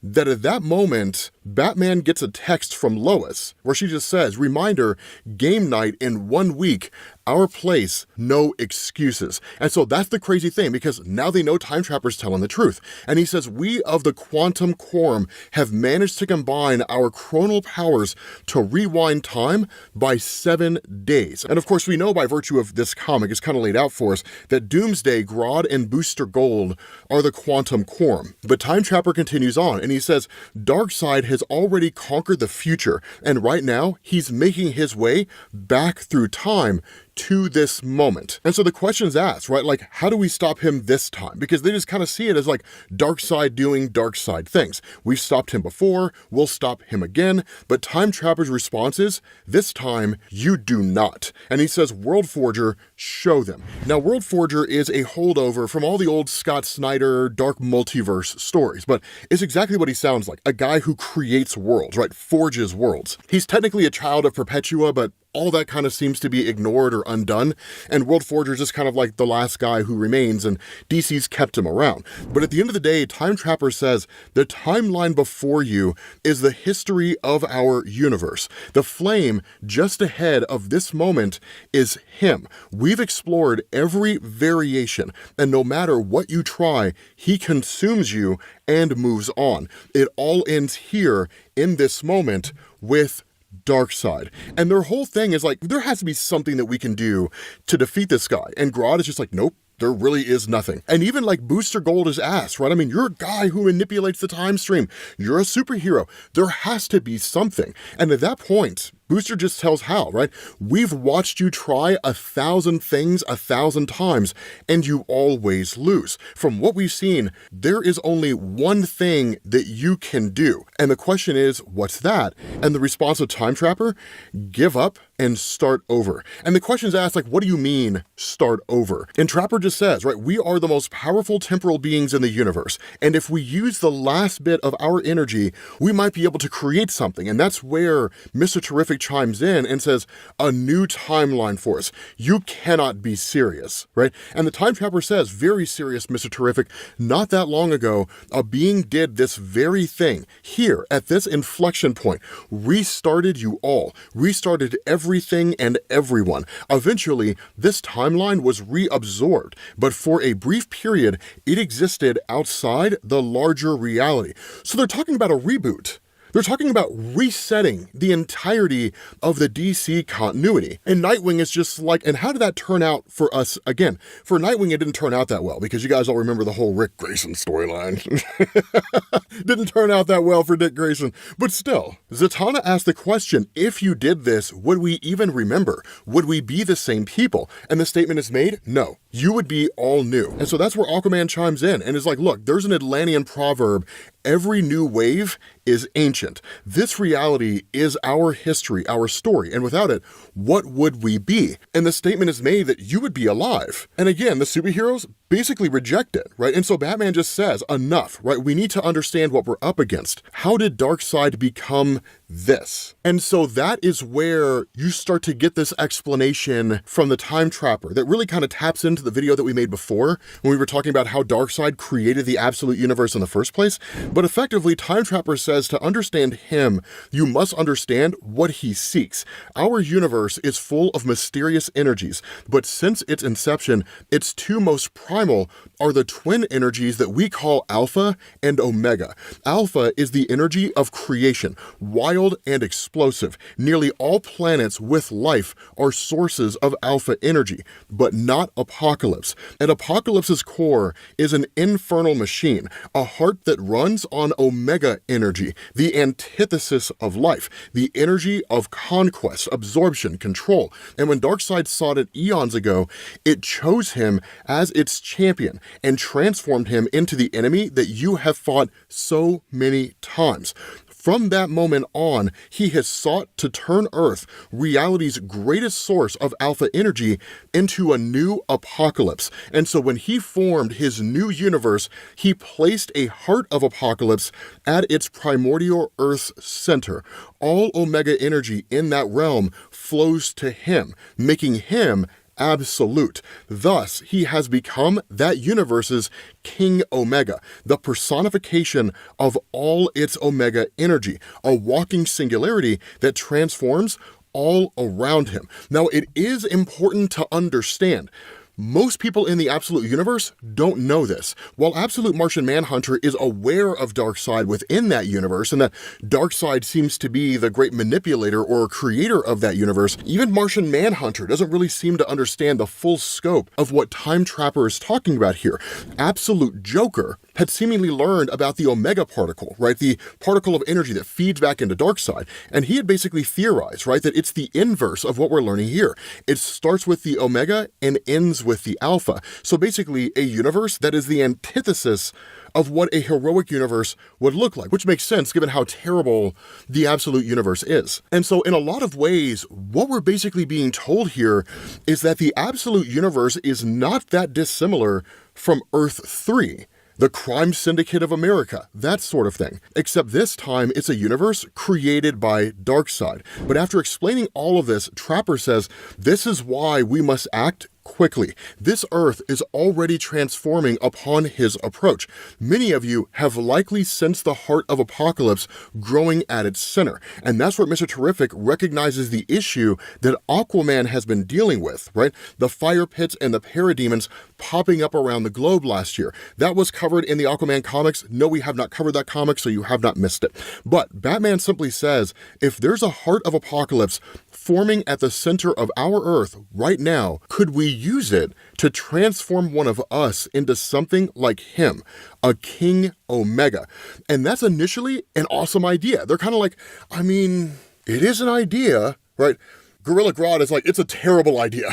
that at that moment, Batman gets a text from Lois where she just says, reminder, game night in 1 week, our place, no excuses. And so that's the crazy thing, because now they know Time Trapper's telling the truth. And he says, we of the Quantum Quorum have managed to combine our chronal powers to rewind time by 7 days. And of course, we know by virtue of this comic, it's kind of laid out for us, that Doomsday, Grodd, and Booster Gold are the Quantum Quorum. But Time Trapper continues on, and he says, Darkseid has already conquered the future, and right now, he's making his way back through time to this moment. And so the question's asked, right? Like, how do we stop him this time? Because they just kind of see it as like Darkseid doing Darkseid things. We've stopped him before, we'll stop him again. But Time Trapper's response is, this time, you do not. And he says, World Forger, show them. Now, World Forger is a holdover from all the old Scott Snyder Dark Multiverse stories, but it's exactly what he sounds like. A guy who creates worlds, right? Forges worlds. He's technically a child of Perpetua, but all that kind of seems to be ignored or undone, and World Forger is just kind of like the last guy who remains, and DC's kept him around. But at the end of the day, Time Trapper says, the timeline before you is the history of our universe. The flame just ahead of this moment is him. We've explored every variation, and no matter what you try, he consumes you and moves on. It all ends here in this moment with Darkseid. And their whole thing is like, there has to be something that we can do to defeat this guy. And Grodd is just like, nope, there really is nothing. And even like Booster Gold is asked, right? I mean, you're a guy who manipulates the time stream. You're a superhero. There has to be something. And at that point, Booster just tells Hal, right? We've watched you try 1,000 things 1,000 times, and you always lose. From what we've seen, there is only one thing that you can do. And the question is, what's that? And the response of Time Trapper, give up and start over. And the question's asked, like, what do you mean, start over? And Trapper just says, right, we are the most powerful temporal beings in the universe. And if we use the last bit of our energy, we might be able to create something. And that's where Mr. Terrific chimes in and says, a new timeline for us. You cannot be serious, right? And the Time Trapper says, very serious, Mr. Terrific. Not that long ago, a being did this very thing here at this inflection point, restarted you all, restarted everything and everyone. Eventually, this timeline was reabsorbed, but for a brief period, it existed outside the larger reality. So they're talking about a reboot. They're talking about resetting the entirety of the DC continuity. And Nightwing is just like, and how did that turn out for us again? For Nightwing, it didn't turn out that well, because you guys all remember the whole Rick Grayson storyline. Didn't turn out that well for Dick Grayson. But still, Zatanna asked the question, if you did this, would we even remember? Would we be the same people? And the statement is made, no. You would be all new. And so that's where Aquaman chimes in and is like, look, there's an Atlantean proverb, every new wave is ancient. This reality is our history, our story, and without it, what would we be? And the statement is made that you would be alive. And again, the superheroes basically reject it, right? And so Batman just says, enough, right? We need to understand what we're up against. How did Darkseid become this. And so that is where you start to get this explanation from the Time Trapper that really kind of taps into the video that we made before when we were talking about how Darkseid created the absolute universe in the first place. But effectively, Time Trapper says to understand him, you must understand what he seeks. Our universe is full of mysterious energies, but since its inception, its two most primal are the twin energies that we call Alpha and Omega. Alpha is the energy of creation, wild and explosive. Nearly all planets with life are sources of Alpha energy, but not Apocalypse. And Apocalypse's core is an infernal machine, a heart that runs on Omega energy, the antithesis of life, the energy of conquest, absorption, control. And when Darkseid sought it eons ago, it chose him as its champion and transformed him into the enemy that you have fought so many times. From that moment on, he has sought to turn Earth, reality's greatest source of alpha energy, into a new apocalypse. And so when he formed his new universe, he placed a heart of apocalypse at its primordial Earth's center. All Omega energy in that realm flows to him, making him absolute. Thus, he has become that universe's King Omega, the personification of all its Omega energy, a walking singularity that transforms all around him. Now, it is important to understand, most people in the Absolute Universe don't know this. While Absolute Martian Manhunter is aware of Darkseid within that universe, and that Darkseid seems to be the great manipulator or creator of that universe, even Martian Manhunter doesn't really seem to understand the full scope of what Time Trapper is talking about here. Absolute Joker had seemingly learned about the Omega particle, right? The particle of energy that feeds back into Darkseid. And he had basically theorized, right, that it's the inverse of what we're learning here. It starts with the Omega and ends with the Alpha. So basically a universe that is the antithesis of what a heroic universe would look like, which makes sense given how terrible the Absolute Universe is. And so in a lot of ways, what we're basically being told here is that the Absolute Universe is not that dissimilar from Earth 3. The crime syndicate of America, that sort of thing. Except this time, it's a universe created by Darkseid. But after explaining all of this, Trapper says, this is why we must act quickly. This Earth is already transforming upon his approach. Many of you have likely sensed the heart of Apocalypse growing at its center. And that's where Mr. Terrific recognizes the issue that Aquaman has been dealing with, right? The fire pits and the parademons popping up around the globe last year. That was covered in the Aquaman comics. No, we have not covered that comic, so you have not missed it. But Batman simply says, if there's a heart of Apocalypse forming at the center of our Earth right now, could we use it to transform one of us into something like him, a King Omega? And that's initially an awesome idea. They're kind of like, I mean, it is an idea, right? Gorilla Grodd is like, it's a terrible idea.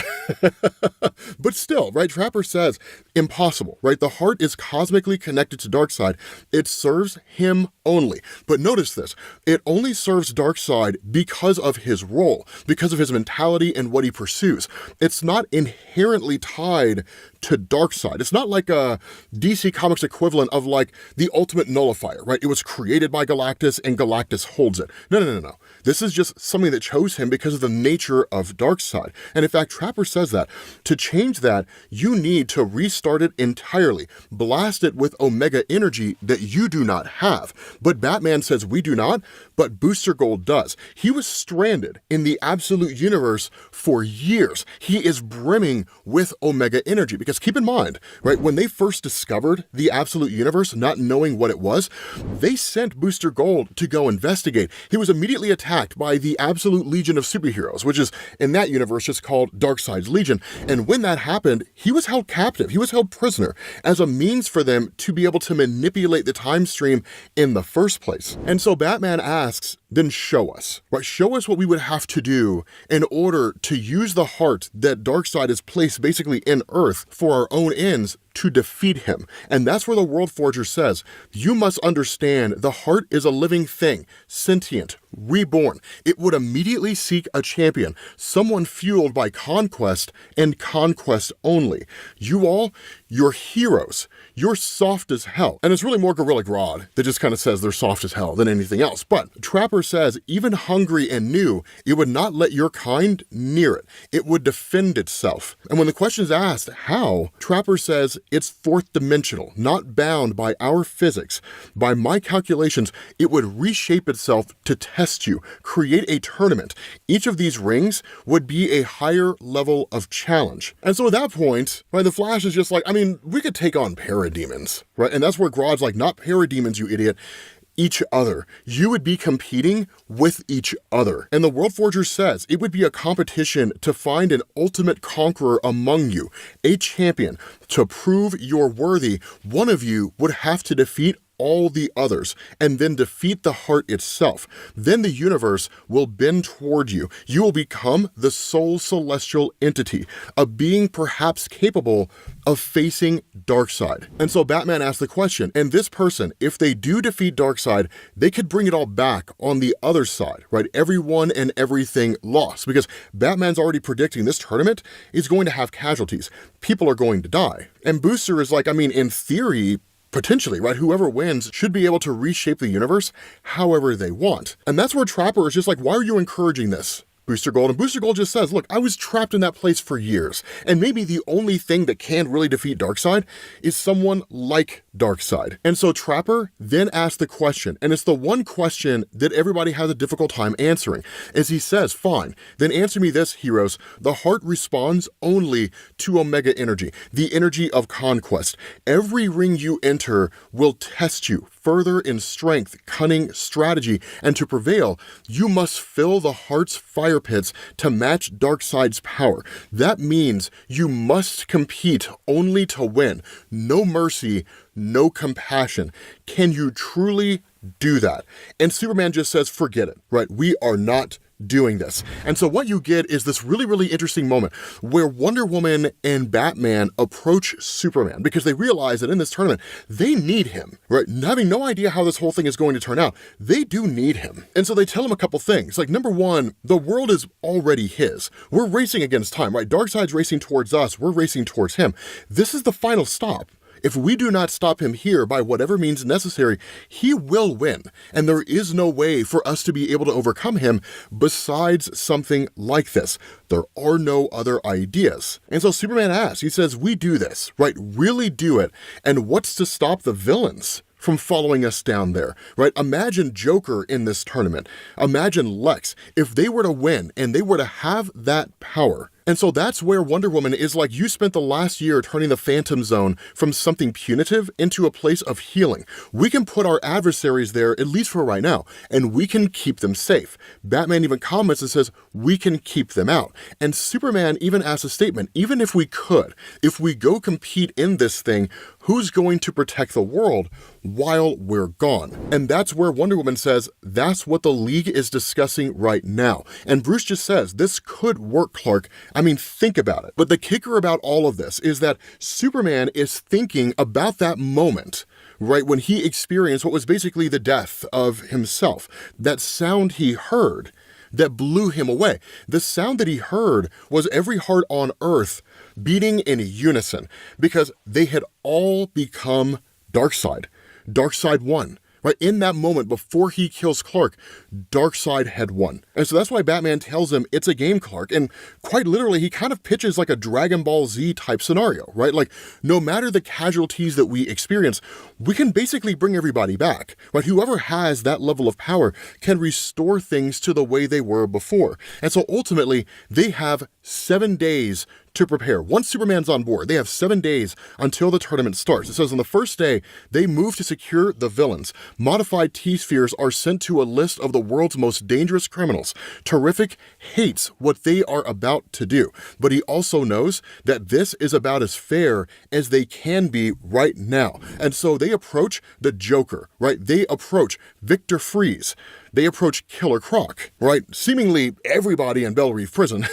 But still, right, Trapper says, impossible, right? The heart is cosmically connected to Darkseid. It serves him only. But notice this, it only serves Darkseid because of his role, because of his mentality and what he pursues. It's not inherently tied to Darkseid. It's not like a DC Comics equivalent of like the Ultimate Nullifier, right? It was created by Galactus and Galactus holds it. No. This is just something that chose him because of the nature of Darkseid. And in fact, Trapper says that to change that, you need to restart it entirely, blast it with Omega energy that you do not have. But Batman says we do not, but Booster Gold does. He was stranded in the Absolute Universe for years. He is brimming with Omega energy because keep in mind, right, when they first discovered the Absolute Universe, not knowing what it was, they sent Booster Gold to go investigate. He was immediately attacked by the Absolute Legion of Superheroes, which is in that universe just called Darkseid's Legion. And when that happened, he was held captive. He was held prisoner as a means for them to be able to manipulate the time stream in the first place. And so Batman asks, then show us, right? Show us what we would have to do in order to use the heart that Darkseid has placed basically in Earth for our own ends to defeat him. And that's where the World Forger says, you must understand the heart is a living thing, sentient, reborn. It would immediately seek a champion, someone fueled by conquest and conquest only. You all, you're heroes. You're soft as hell. And it's really more Gorilla Grodd that just kind of says they're soft as hell than anything else. But Trapper Trapper says, even hungry and new, it would not let your kind near it. It would defend itself. And when the question is asked how, Trapper says it's fourth dimensional, not bound by our physics. By my calculations, it would reshape itself to test you, create a tournament. Each of these rings would be a higher level of challenge. And so at that point, right, the Flash is just like, I mean, we could take on parademons, right? And that's where Grodd's like, not parademons, you idiot. Each other. You would be competing with each other. And the World Forger says it would be a competition to find an ultimate conqueror among you, a champion. To prove you're worthy, one of you would have to defeat all the others, and then defeat the heart itself. Then the universe will bend toward you. You will become the sole celestial entity, a being perhaps capable of facing Darkseid. And so Batman asked the question, and this person, if they do defeat Darkseid, they could bring it all back on the other side, right? Everyone and everything lost, because Batman's already predicting this tournament is going to have casualties. People are going to die. And Booster is like, I mean, in theory, potentially, right? Whoever wins should be able to reshape the universe however they want. And that's where Trapper is just like, why are you encouraging this, Booster Gold? And Booster Gold just says, look, I was trapped in that place for years, and maybe the only thing that can really defeat Darkseid is someone like Darkseid. And so Trapper then asks the question, and it's the one question that everybody has a difficult time answering, as he says, fine, then answer me this, heroes. The heart responds only to Omega energy, the energy of conquest. Every ring you enter will test you further in strength, cunning, strategy, and to prevail, you must fill the heart's fire pits to match Darkseid's power. That means you must compete only to win. No mercy, no compassion. Can you truly do that? And Superman just says, forget it, right? We are not doing this. And so what you get is this really, really interesting moment where Wonder Woman and Batman approach Superman because they realize that in this tournament, they need him, right? Having no idea how this whole thing is going to turn out, they do need him. And so they tell him a couple things. Like, number one, the world is already his. We're racing against time, right? Darkseid's racing towards us. We're racing towards him. This is the final stop. If we do not stop him here by whatever means necessary, he will win. And there is no way for us to be able to overcome him besides something like this. There are no other ideas. And so Superman asks, he says, we do this, right? Really do it. And what's to stop the villains from following us down there, right? Imagine Joker in this tournament. Imagine Lex. If they were to win and they were to have that power. And so that's where Wonder Woman is like, you spent the last year turning the Phantom Zone from something punitive into a place of healing. We can put our adversaries there, at least for right now, and we can keep them safe. Batman even comments and says, we can keep them out. And Superman even asks a statement, even if we could, if we go compete in this thing, who's going to protect the world while we're gone? And that's where Wonder Woman says, that's what the League is discussing right now. And Bruce just says, this could work, Clark. I mean, think about it. But the kicker about all of this is that Superman is thinking about that moment, right, when he experienced what was basically the death of himself. That sound he heard that blew him away. The sound that he heard was every heart on Earth beating in unison because they had all become Darkseid. Darkseid won. Right, in that moment, before he kills Clark, Darkseid had won. And so that's why Batman tells him it's a game, Clark. And quite literally, he kind of pitches like a Dragon Ball Z type scenario, right? Like, no matter the casualties that we experience, we can basically bring everybody back, right? Whoever has that level of power can restore things to the way they were before. And so ultimately, they have 7 days to prepare. Once Superman's on board, they have 7 days until the tournament starts. It says on the first day, they move to secure the villains. Modified T-spheres are sent to a list of the world's most dangerous criminals. Terrific hates what they are about to do, but he also knows that this is about as fair as they can be right now. And so they approach the Joker, right? They approach Victor Freeze. They approach Killer Croc, right? Seemingly everybody in Belle Reve Prison.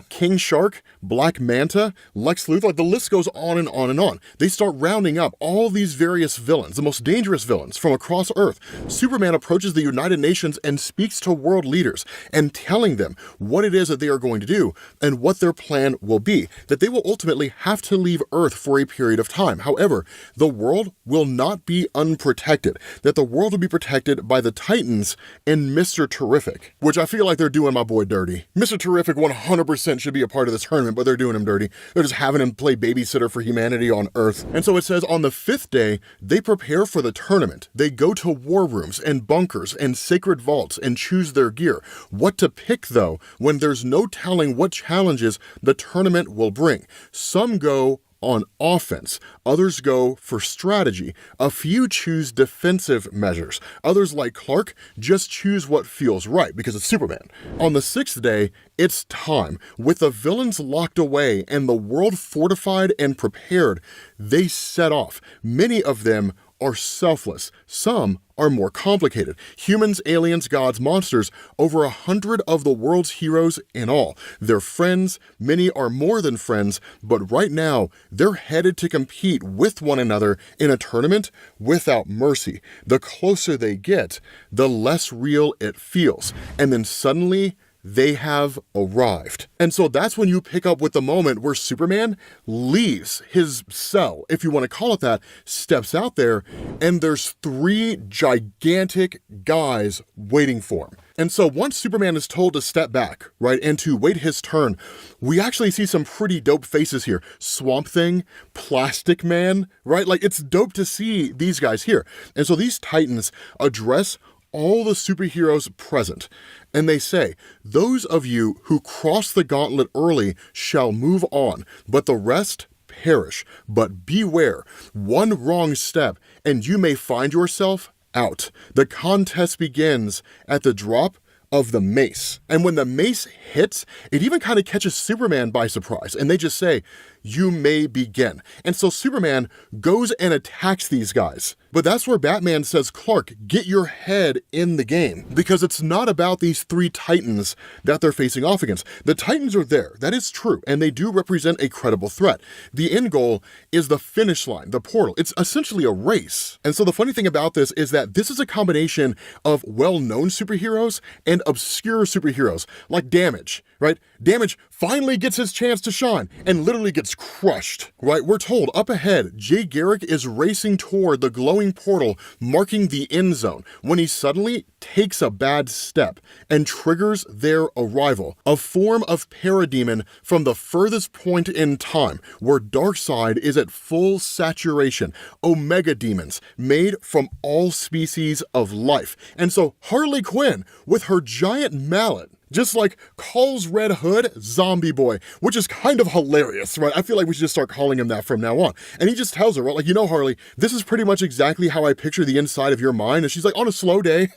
King Shark, Black Manta, Lex Luthor, like the list goes on and on and on. They start rounding up all these various villains, the most dangerous villains from across Earth. Superman approaches the United Nations and speaks to world leaders and telling them what it is that they are going to do and what their plan will be, that they will ultimately have to leave Earth for a period of time. However, the world will not be unprotected, that the world will be protected by the Titans and Mr. Terrific, which I feel like they're doing my boy dirty. Mr. Terrific 100% should be a part of this tournament, but they're doing him dirty. They're just having him play babysitter for humanity on Earth. And so it says on the 5th day, they prepare for the tournament. They go to war rooms and bunkers and sacred vaults and choose their gear. What to pick, though, when there's no telling what challenges the tournament will bring. Some go on offense, others go for strategy, a few choose defensive measures, others like Clark just choose what feels right because it's Superman. On the 6th day, it's time. With the villains locked away and the world fortified and prepared, they set off. Many of them are selfless. Some are more complicated. Humans, aliens, gods, monsters, over 100 of the world's heroes in all. They're friends, many are more than friends, but right now, they're headed to compete with one another in a tournament without mercy. The closer they get, the less real it feels. And then suddenly, they have arrived. And so that's when you pick up with the moment where Superman leaves his cell, if you want to call it that, steps out there, and there's 3 gigantic guys waiting for him. And so once Superman is told to step back, right, and to wait his turn, we actually see some pretty dope faces here. Swamp Thing, Plastic Man, right? Like, it's dope to see these guys here. And so these Titans address all the superheroes present, and they say, those of you who cross the gauntlet early shall move on, but the rest perish. But beware, one wrong step, and you may find yourself out. The contest begins at the drop of the mace. And when the mace hits, it even kind of catches Superman by surprise, and they just say, you may begin. And so Superman goes and attacks these guys. But that's where Batman says, Clark, get your head in the game. Because it's not about these 3 Titans that they're facing off against. The Titans are there, that is true, and they do represent a credible threat. The end goal is the finish line, the portal. It's essentially a race. And so the funny thing about this is that this is a combination of well-known superheroes and obscure superheroes, like Damage, right? Damage finally gets his chance to shine and literally gets crushed, right? We're told up ahead, Jay Garrick is racing toward the glowing portal marking the end zone when he suddenly takes a bad step and triggers their arrival, a form of parademon from the furthest point in time where Darkseid is at full saturation, Omega demons made from all species of life. And so Harley Quinn with her giant mallet just like calls Red Hood Zombie Boy, which is kind of hilarious, right? I feel like we should just start calling him that from now on. And he just tells her, right, like, you know, Harley, this is pretty much exactly how I picture the inside of your mind. And she's like, on a slow day,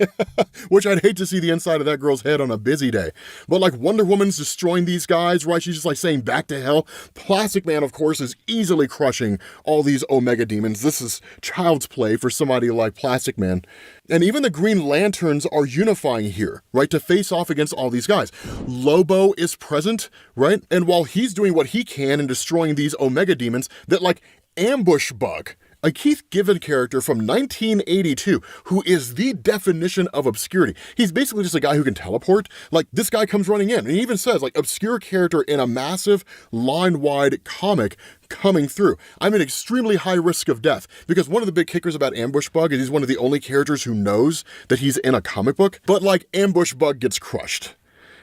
which I'd hate to see the inside of that girl's head on a busy day. But like Wonder Woman's destroying these guys, right? She's just like saying back to hell. Plastic Man, of course, is easily crushing all these Omega demons. This is child's play for somebody like Plastic Man. And even the Green Lanterns are unifying here, right, to face off against all these guys. Lobo is present, right? And while he's doing what he can in destroying these Omega demons, that like Ambush Bug, a Keith Giffen character from 1982, who is the definition of obscurity. He's basically just a guy who can teleport. Like, this guy comes running in, and he even says, like, obscure character in a massive, line-wide comic coming through. I'm at extremely high risk of death, because one of the big kickers about Ambush Bug is he's one of the only characters who knows that he's in a comic book, but, like, Ambush Bug gets crushed.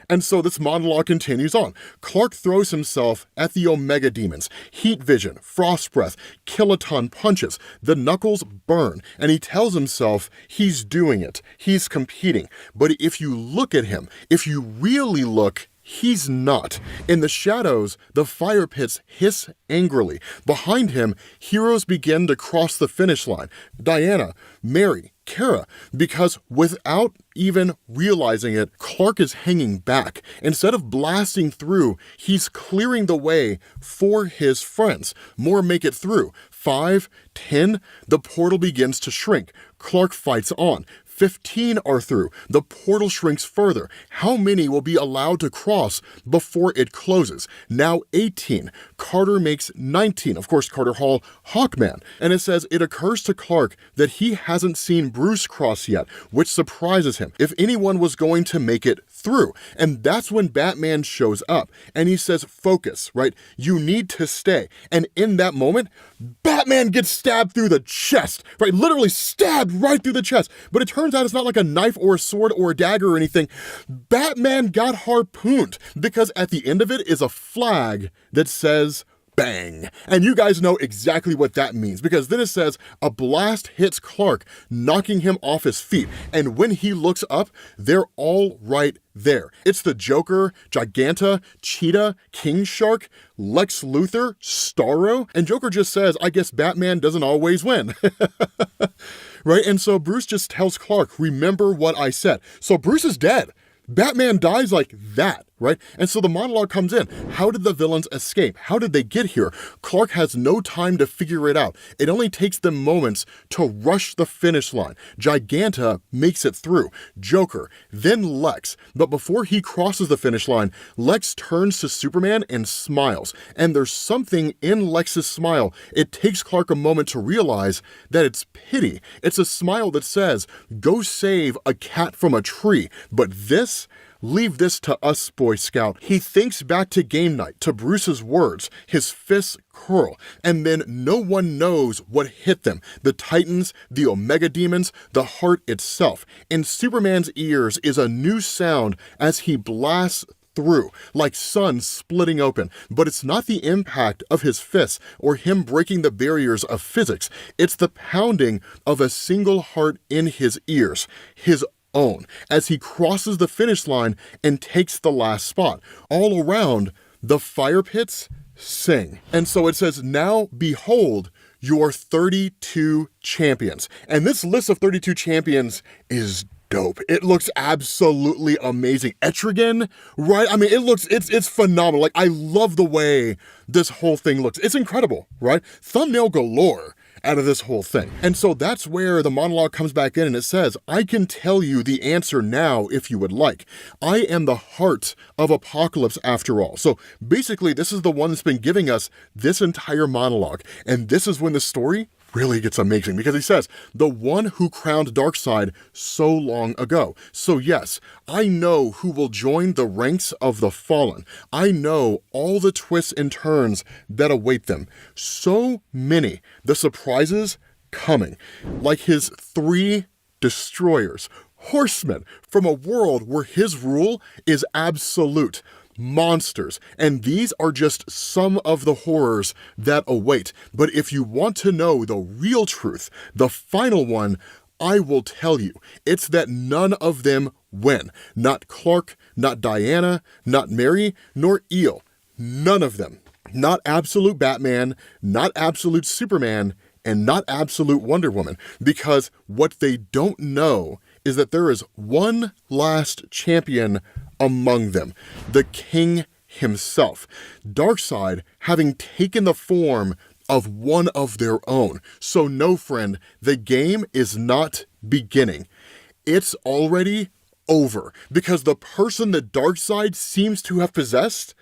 And so this monologue continues on. Clark throws himself at the Omega demons. Heat vision, frost breath, kiloton punches. The knuckles burn, and he tells himself he's doing it. He's competing. But if you look at him, if you really look, he's not. In the shadows, the fire pits hiss angrily. Behind him, heroes begin to cross the finish line. Diana, Mary, Kara, because without even realizing it, Clark is hanging back. Instead of blasting through, he's clearing the way for his friends. More make it through. 5, 10, the portal begins to shrink. Clark fights on. 15 are through. The portal shrinks further. How many will be allowed to cross before it closes? Now 18. Carter makes 19. Of course, Carter Hall, Hawkman. And it says it occurs to Clark that he hasn't seen Bruce cross yet, which surprises him. If anyone was going to make it through. And that's when Batman shows up and he says, focus, right? You need to stay. And in that moment, Batman gets stabbed through the chest, right? Literally stabbed right through the chest. But it turns out it's not like a knife or a sword or a dagger or anything. Batman got harpooned because at the end of it is a flag that says bang. And you guys know exactly what that means because then it says a blast hits Clark, knocking him off his feet. And when he looks up, they're all right there. It's the Joker, Giganta, Cheetah, King Shark, Lex Luthor, Starro, and Joker just says, I guess Batman doesn't always win. Right? And so Bruce just tells Clark, remember what I said. So Bruce is dead. Batman dies like that, right? And so the monologue comes in. How did the villains escape? How did they get here? Clark has no time to figure it out. It only takes them moments to rush the finish line. Giganta makes it through. Joker, then Lex. But before he crosses the finish line, Lex turns to Superman and smiles. And there's something in Lex's smile. It takes Clark a moment to realize that it's pity. It's a smile that says, go save a cat from a tree. But this, leave this to us, Boy Scout. He thinks back to game night, to Bruce's words, his fists curl, and then no one knows what hit them. The Titans, the Omega Demons, the heart itself. In Superman's ears is a new sound as he blasts through, like sun splitting open. But it's not the impact of his fists or him breaking the barriers of physics. It's the pounding of a single heart in his ears, his own, as he crosses the finish line and takes the last spot. All around, the fire pits sing. And so it says, now behold your 32 champions. And this list of 32 champions is dope. It looks absolutely amazing. Etrigan, right? I mean, it's phenomenal. Like, I love the way this whole thing looks. It's incredible, right? Thumbnail galore out of this whole thing. And so that's where the monologue comes back in and it says, I can tell you the answer now if you would like. I am the heart of Apocalypse after all. So basically this is the one that's been giving us this entire monologue. And this is when the story really gets amazing because he says, the one who crowned Darkseid so long ago. So yes, I know who will join the ranks of the fallen. I know all the twists and turns that await them. So many, the surprises coming, like his 3 destroyers, horsemen from a world where his rule is absolute. Monsters, and these are just some of the horrors that await. But if you want to know the real truth, the final one, I will tell you. It's that none of them win. Not Clark, not Diana, not Mary, nor Eel. None of them. Not absolute Batman, not absolute Superman, and not absolute Wonder Woman. Because what they don't know is that there is one last champion among them, the king himself. Darkseid having taken the form of one of their own. So no, friend, the game is not beginning. It's already over because the person that Darkseid seems to have possessed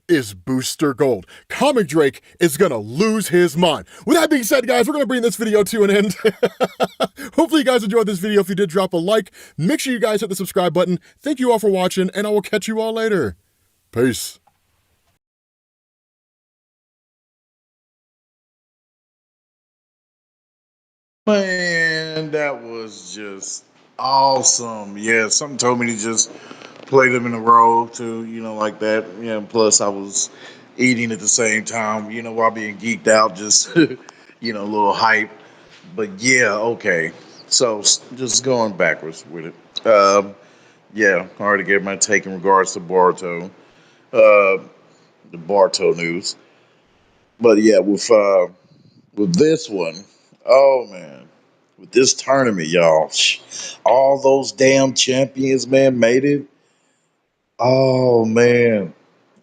is Booster Gold. Comic Drake is gonna lose his mind. With that being said, guys, we're gonna bring this video to an end. Hopefully you guys enjoyed this video. If you did, drop a like. Make sure you guys hit the subscribe button. Thank you all for watching, and I will catch you all later. Peace. Man, that was just awesome. Yeah, something told me to just play them in a row too, like that. Yeah, plus I was eating at the same time, while being geeked out, just, a little hype. But yeah, okay. So just going backwards with it. Yeah, I already gave my take in regards to Boruto, the Boruto news. But yeah, with this one, oh man, with this tournament, y'all, all those damn champions, man, made it. Oh man,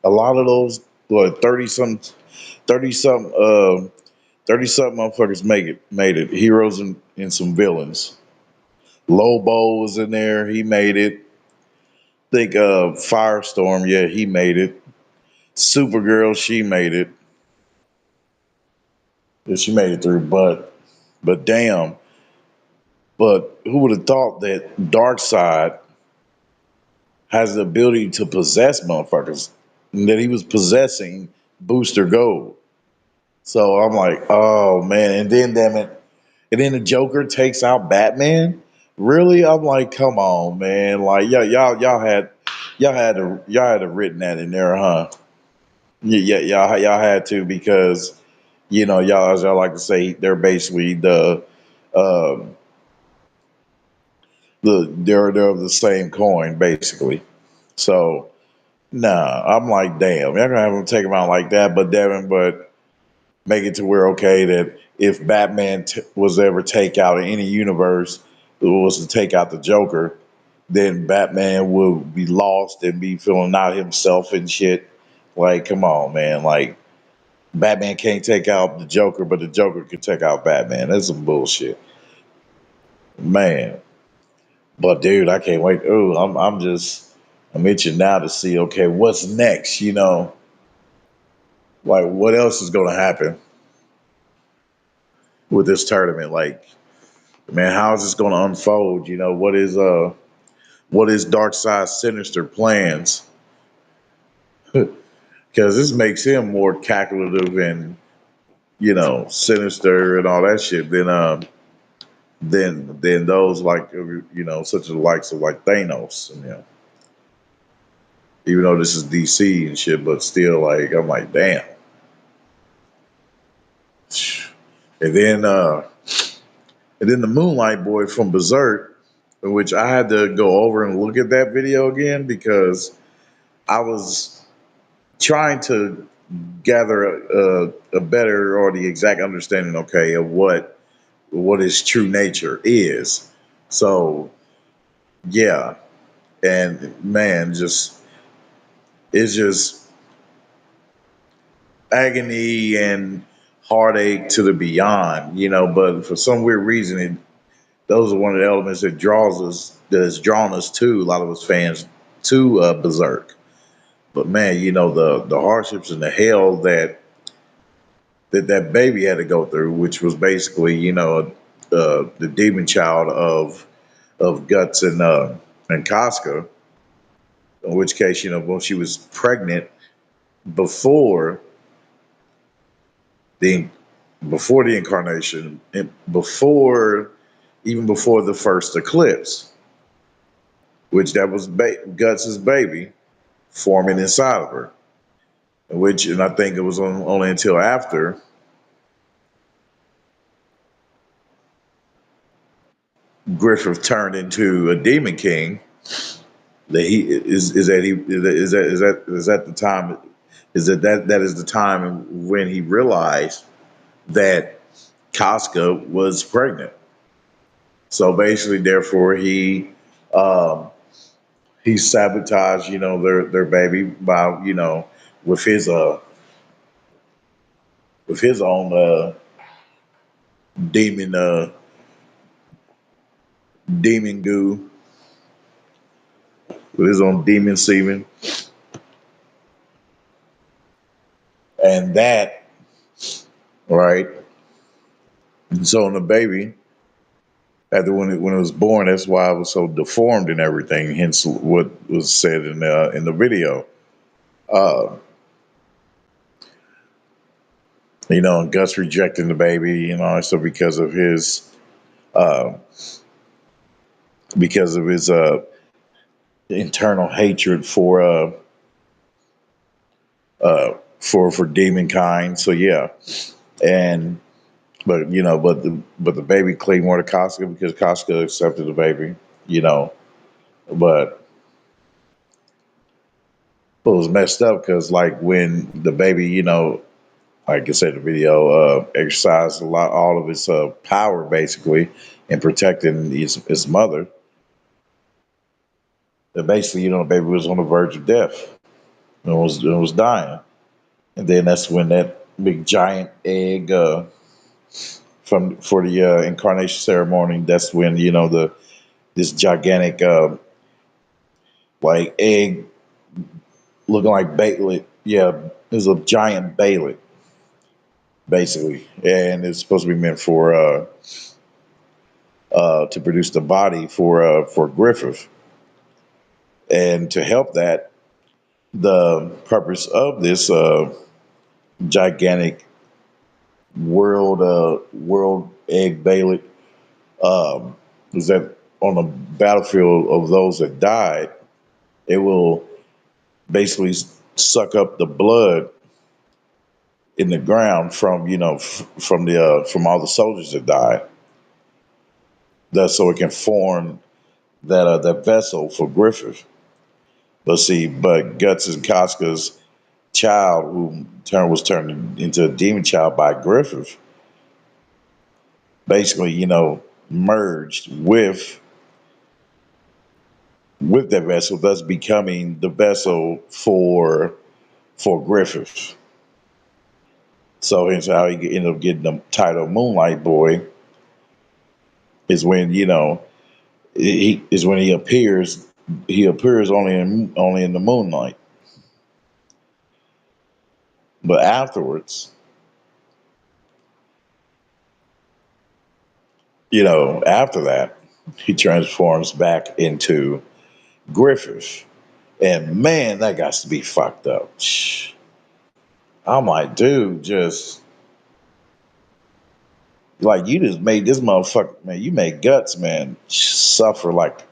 a lot of those, what, 30 something, 30 something motherfuckers made it. Heroes and some villains. Lobo was in there. He made it. Think Firestorm. Yeah, he made it. Supergirl. She made it. Yeah, she made it through. But damn. But who would have thought that Darkseid has the ability to possess motherfuckers, and that he was possessing Booster Gold. So I'm like, oh man, and then damn it, and then the Joker takes out Batman. Really? I'm like, come on, man. Like, y'all had to written that in there, huh? Yeah, y'all had to, because y'all, as y'all like to say, they're basically um they're of the same coin, basically. So nah, I'm like, damn, y'all gonna have them take him out like that, but make it to where, okay, that if Batman was to ever take out in any universe, it was to take out the Joker, then Batman would be lost and be feeling not himself and shit. Like, come on, man. Like, Batman can't take out the Joker, but the Joker can take out Batman. That's some bullshit, man. But dude, I can't wait. Oh, I'm itching now to see, okay, what's next. Like, what else is going to happen with this tournament? Like, man, how is this going to unfold? What is Darkseid's sinister plans? Because this makes him more calculative and sinister and all that shit than those, like, such as the likes of like Thanos. And, even though this is DC and shit, but still, like, I'm like, damn. And then the Moonlight Boy from Berserk, which I had to go over and look at that video again because I was trying to gather a better or the exact understanding, okay, of what his true nature is. So yeah, and man, it's just agony and heartache to the beyond, But for some weird reason, those are one of the elements that has drawn us to a lot of us fans to Berserk. But man, the hardships and the hell that baby had to go through, which was basically, the demon child of Guts and Casca. In which case, when she was pregnant before the before the incarnation, and before the first eclipse, which that was Guts's baby forming inside of her. And I think it was only until after Griffith turned into a demon king that he is that he is that the time that is the time when he realized that Casca was pregnant. So basically, therefore, he sabotaged their baby by with his with his own demon demon goo, with his own demon semen, and that, right. And so, in the baby, after when it was born, that's why it was so deformed and everything. Hence, what was said in the video. Uh, and Gus rejecting the baby, so uh, because of his internal hatred for demon kind. So yeah, and but the baby claimed more to Casca because Casca accepted the baby, you know. But it was messed up because like when the baby, like I said in the video, exercised all of its power basically in protecting his mother. That basically, the baby was on the verge of death and was dying. And then that's when that big giant egg for the incarnation ceremony. That's when this gigantic like egg looking like Baitlet. Yeah, it's a giant Baitlet basically, and it's supposed to be meant for to produce the body for Griffith. And to help that, the purpose of this gigantic world egg Bailey is that on the battlefield of those that died, it will basically suck up the blood in the ground from from all the soldiers that died. That's so it can form that vessel for Griffith. But see, but Guts and Casca's child, who was turned into a demon child by Griffith, basically, merged with that vessel, thus becoming the vessel for Griffith. So hence how he ended up getting the title Moonlight Boy is when he appears. He appears only in the moonlight, but afterwards, after that, he transforms back into Griffith. And man, that got to be fucked up. I'm like, dude, just like you just made this motherfucker, man. You made Guts, man, suffer like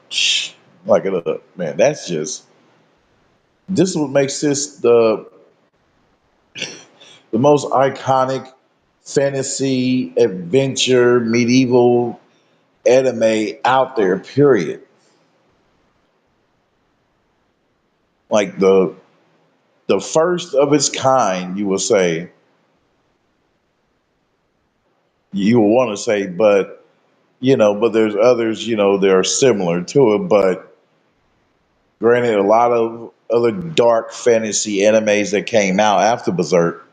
it, man. That's just this is what makes this the most iconic fantasy adventure medieval anime out there. Period. Like the first of its kind, you will say. You will want to say, but but there's others, that are similar to it. But granted, a lot of other dark fantasy animes that came out after Berserk,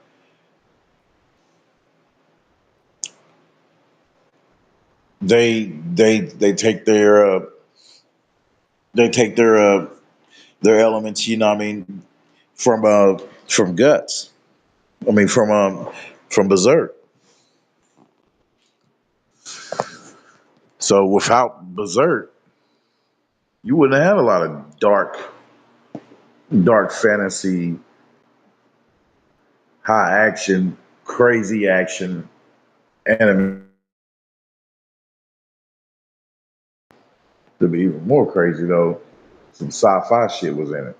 they take their elements, what I mean, from Guts. I mean, from Berserk. So without Berserk, you wouldn't have a lot of dark fantasy, high action, crazy action anime. To be even more crazy though, some sci-fi shit was in it.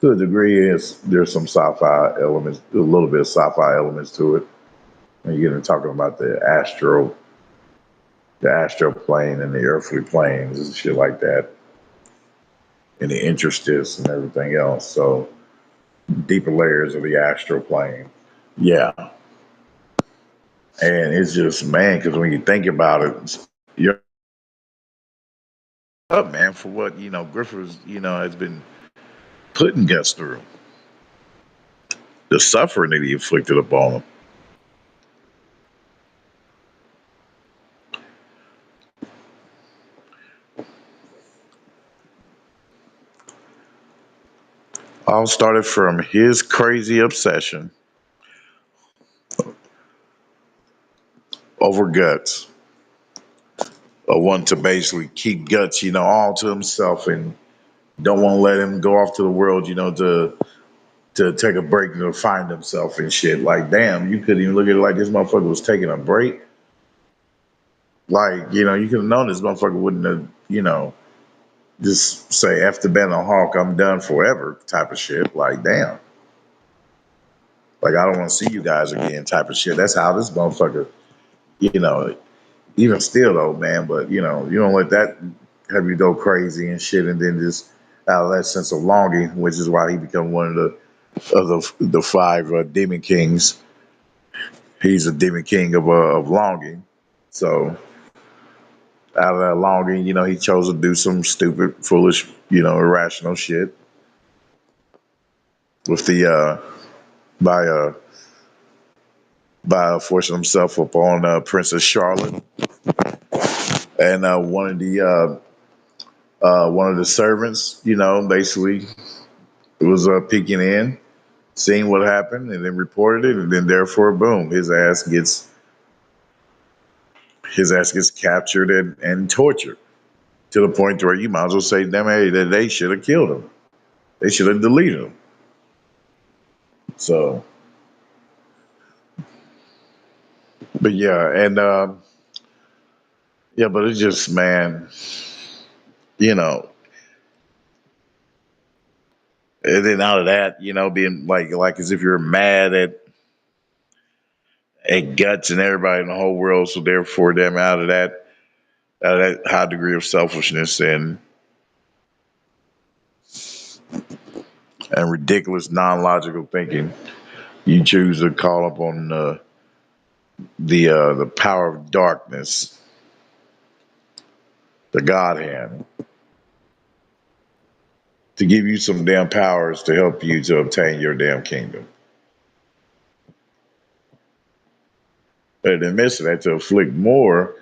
To a degree, there's some sci-fi elements, a little bit of sci-fi elements to it. And you're talking about the astral plane and the earthly planes and shit like that, and the interstices and everything else. So deeper layers of the astral plane. Yeah, and it's just man, because when you think about it, you're up, man, for what Griffiths has been putting Gus through, the suffering that he inflicted upon him. All started from his crazy obsession over Guts, or wanting to basically keep Guts, all to himself and don't want to let him go off to the world, to take a break and to find himself and shit. Like, damn, you couldn't even look at it like this motherfucker was taking a break. Like, you could have known this motherfucker wouldn't have, just say after Ben on Hawk, I'm done forever type of shit. Like, damn. Like, I don't want to see you guys again type of shit. That's how this motherfucker, you know, even still though, man, but you don't let that have you go crazy and shit, and then just out of that sense of longing, which is why he become one of the five demon kings. He's a demon king of longing. So out of that longing, he chose to do some stupid, foolish, irrational shit with the by by forcing himself upon Princess Charlotte, and one of the servants, basically was peeking in, seeing what happened, and then reported it, and then therefore, boom, his ass gets captured and tortured to the point where you might as well say, damn, hey, that they should have killed him. They should have deleted him. So, but yeah, and yeah, but it's just, man, you know, and then out of that, being like as if you're mad at guts and everybody in the whole world. So therefore, them out of that high degree of selfishness and ridiculous non-logical thinking, you choose to call upon the power of darkness, the God hand, to give you some damn powers to help you to obtain your damn kingdom. But in the midst of that, to inflict more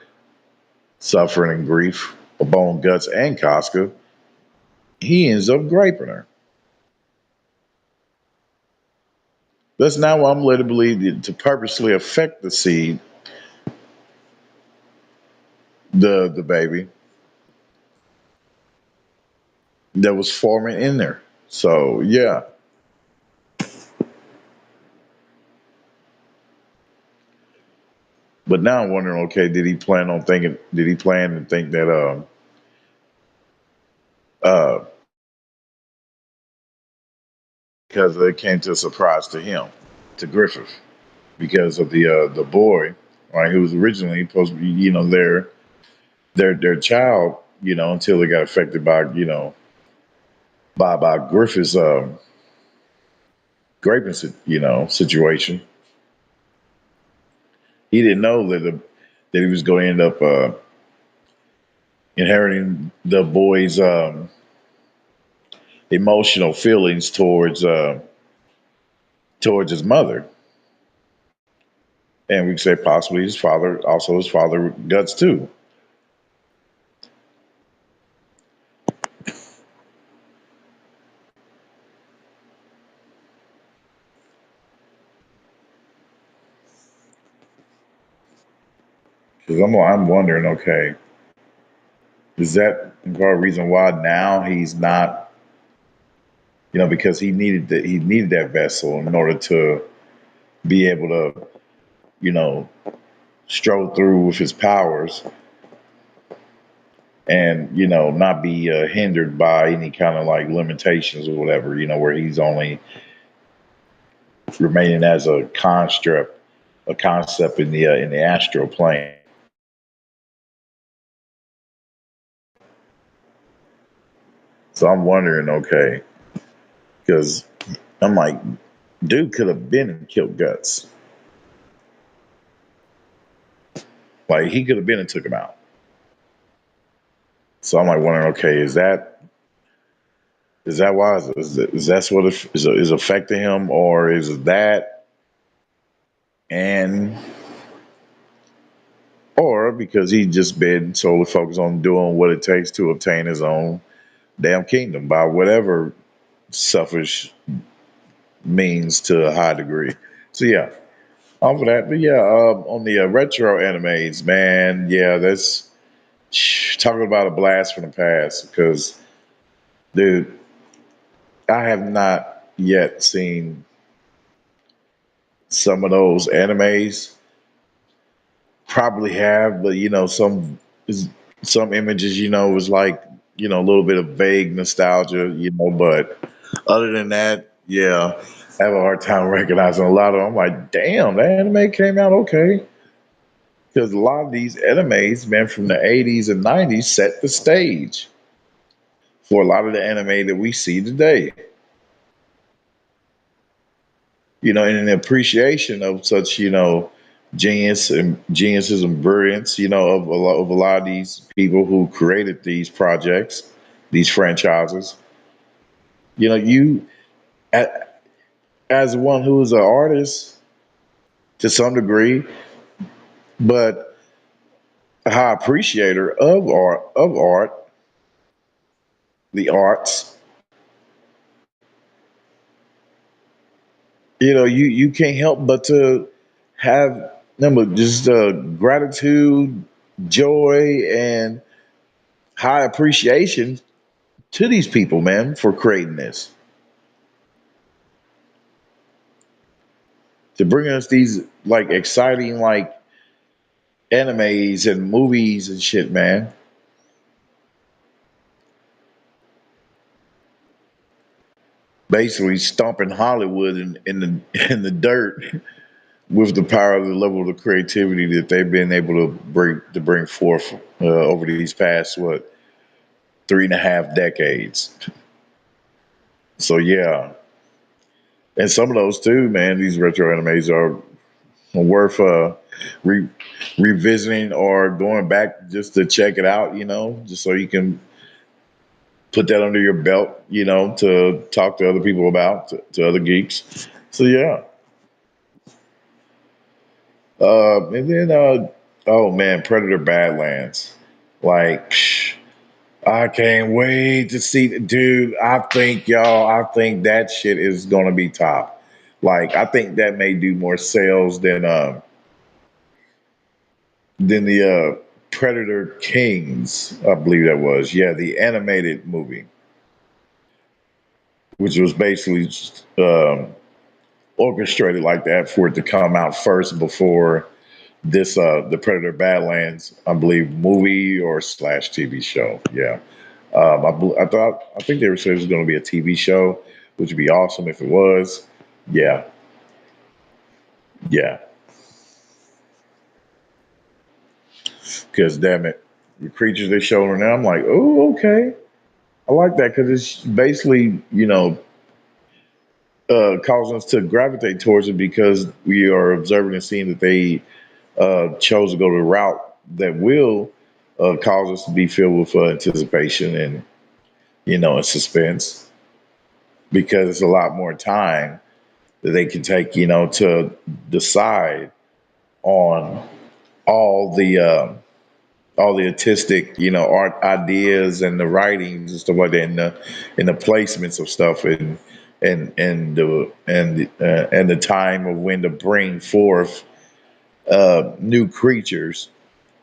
suffering and grief upon Guts and Casca, he ends up graping her. That's not why I'm led to believe that to purposely affect the seed, the baby that was forming in there. So yeah. But now I'm wondering, okay, did he plan to think that uh because it came to a surprise to him, to Griffith, because of the boy, right, who was originally supposed to be, their child, until they got affected by, by Griffith's graping, situation. He didn't know that he was going to end up inheriting the boy's emotional feelings towards his mother, and we could say possibly his father, also his father Guts too. Because I'm wondering, okay, is that part of the reason why now he's not, because he needed that vessel in order to be able to, you know, stroll through with his powers and not be hindered by any kind of like limitations or whatever, where he's only remaining as a concept in the astral plane. So I'm wondering, okay, because I'm like, dude could have been and killed Guts. Like he could have been and took him out. So I'm like wondering, okay, is that why is that's what is affecting him, or is that and or because he just been solely focused on doing what it takes to obtain his own damn kingdom by whatever selfish means to a high degree. So yeah, off of that, but yeah, on the retro animes, man, yeah, that's talking about a blast from the past. Because, dude, I have not yet seen some of those animes. Probably have, but some images, was like a little bit of vague nostalgia, But other than that, yeah, I have a hard time recognizing a lot of them. I'm like, damn, that anime came out okay. Because a lot of these animes, man, from the 80s and 90s set the stage for a lot of the anime that we see today. In an appreciation of such, geniuses and brilliance, of a lot of these people who created these projects, these franchises. You a- as one who is an artist, to some degree, but a high appreciator of art, the arts. You can't help but to have number just gratitude, joy, and high appreciation to these people, man, for creating this, to bring us these like exciting like animes and movies and shit, man. Basically stomping Hollywood in the in the dirt with the power of the level of the creativity that they've been able to bring forth over these past what 3.5 decades. So yeah, and some of those too, man. These retro animes are worth re- revisiting or going back just to check it out. Just so you can put that under your belt. To talk to other people about to other geeks. So yeah, and then oh man, Predator Badlands, like. I can't wait to see, dude. I think that shit is gonna be top. Like, I think that may do more sales than the Predator Kings. I believe that was, yeah, the animated movie, which was basically orchestrated like that for it to come out first before this the Predator Badlands, I believe, movie or slash TV show. Yeah. I think they were saying it was going to be a TV show, which would be awesome if it was. Yeah, yeah. Because damn it, the creatures they showed her now, I'm like, oh, okay. I like that because it's basically, causing us to gravitate towards it because we are observing and seeing that they chose to go the route that will cause us to be filled with anticipation and and suspense because it's a lot more time that they can take, to decide on all the uh, all the artistic, art ideas and the writings and stuff like that, and the placements of stuff, and the time of when to bring forth new creatures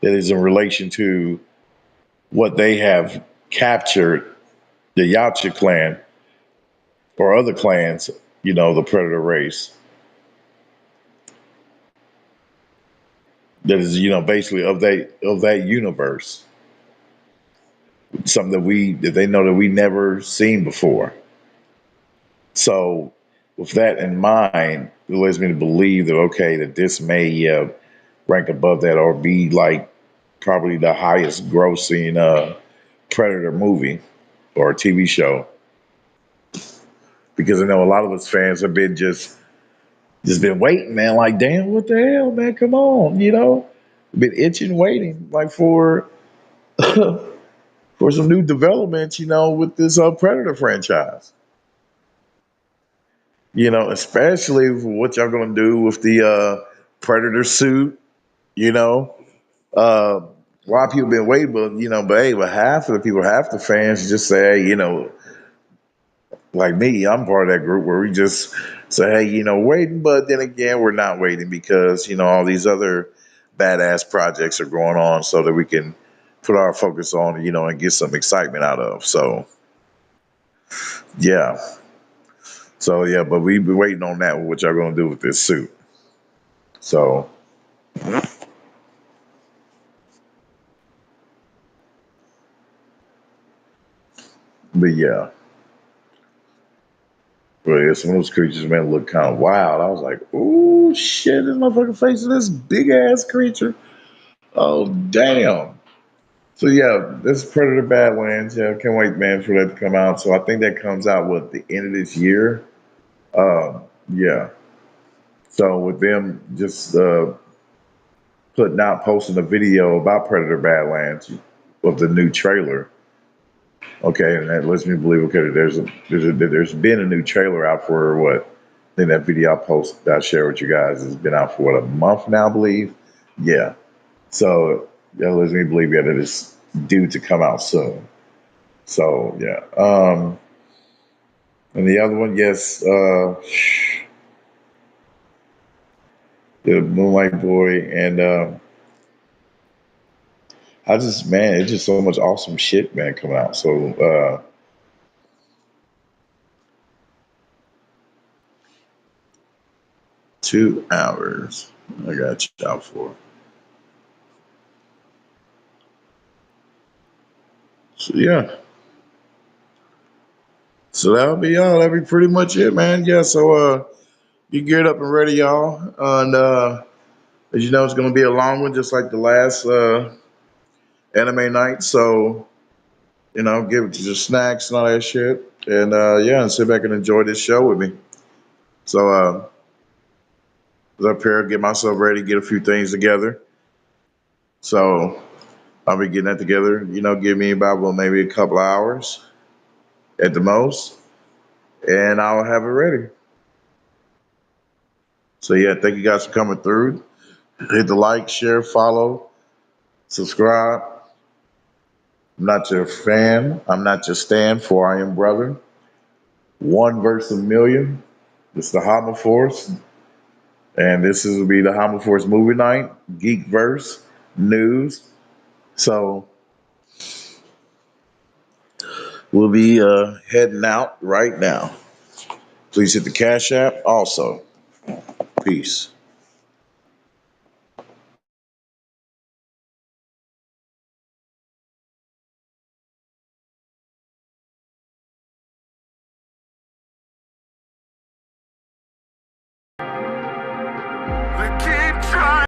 that is in relation to what they have captured the Yacha clan or other clans, the predator race that is, basically of that universe, something that they know that we never seen before. So, with that in mind, it leads me to believe that okay, that this may rank above that or be like probably the highest grossing Predator movie or TV show because I know a lot of us fans have been just been waiting, man. Like, damn, what the hell, man? Come on, been itching, waiting, like for some new developments, with this Predator franchise. Especially for what y'all gonna do with the Predator suit. You know, a lot of people been waiting, but half of the people, half the fans just say, hey, like me, I'm part of that group where we just say, hey, waiting, but then again, we're not waiting because all these other badass projects are going on, so that we can put our focus on, and get some excitement out of. So yeah. So yeah, but we've been waiting on that. What y'all gonna do with this suit? So, but yeah, but yeah, some of those creatures, man, look kind of wild. I was like, oh shit, this motherfucker facing this big ass creature. Oh damn. So yeah, this Predator Badlands. Yeah, can't wait, man, for that to come out. So I think that comes out the end of this year. Yeah. So with them just posting a video about Predator Badlands of the new trailer. Okay, and that lets me believe okay, there's been a new trailer out for what think that video I posted that I shared with you guys has been out for what, a month now, I believe. Yeah. So that lets me believe that it is due to come out soon. So yeah. And the other one, yes, the Moonlight Boy, and I just, man, it's just so much awesome shit, man, coming out. So 2 hours. I got you out for. So yeah. So that'll be all. That'll be pretty much it, man. Yeah. So you geared up and ready, y'all. And as you know, it's gonna be a long one, just like the last anime night. So give it to your snacks and all that shit. And yeah, and sit back and enjoy this show with me. So I was up here, get myself ready, get a few things together. So I'll be getting that together. Give me about maybe a couple of hours at the most, and I'll have it ready. So yeah, thank you guys for coming through. Hit the like, share, follow, subscribe. I'm not your fan. I'm not your stand, for I am brother. One verse a million. It's the Hanma Force. And this will be the Hanma Force movie night, Geek-verse, news. So we'll be heading out right now. Please hit the Cash App also. Peace. They keep trying.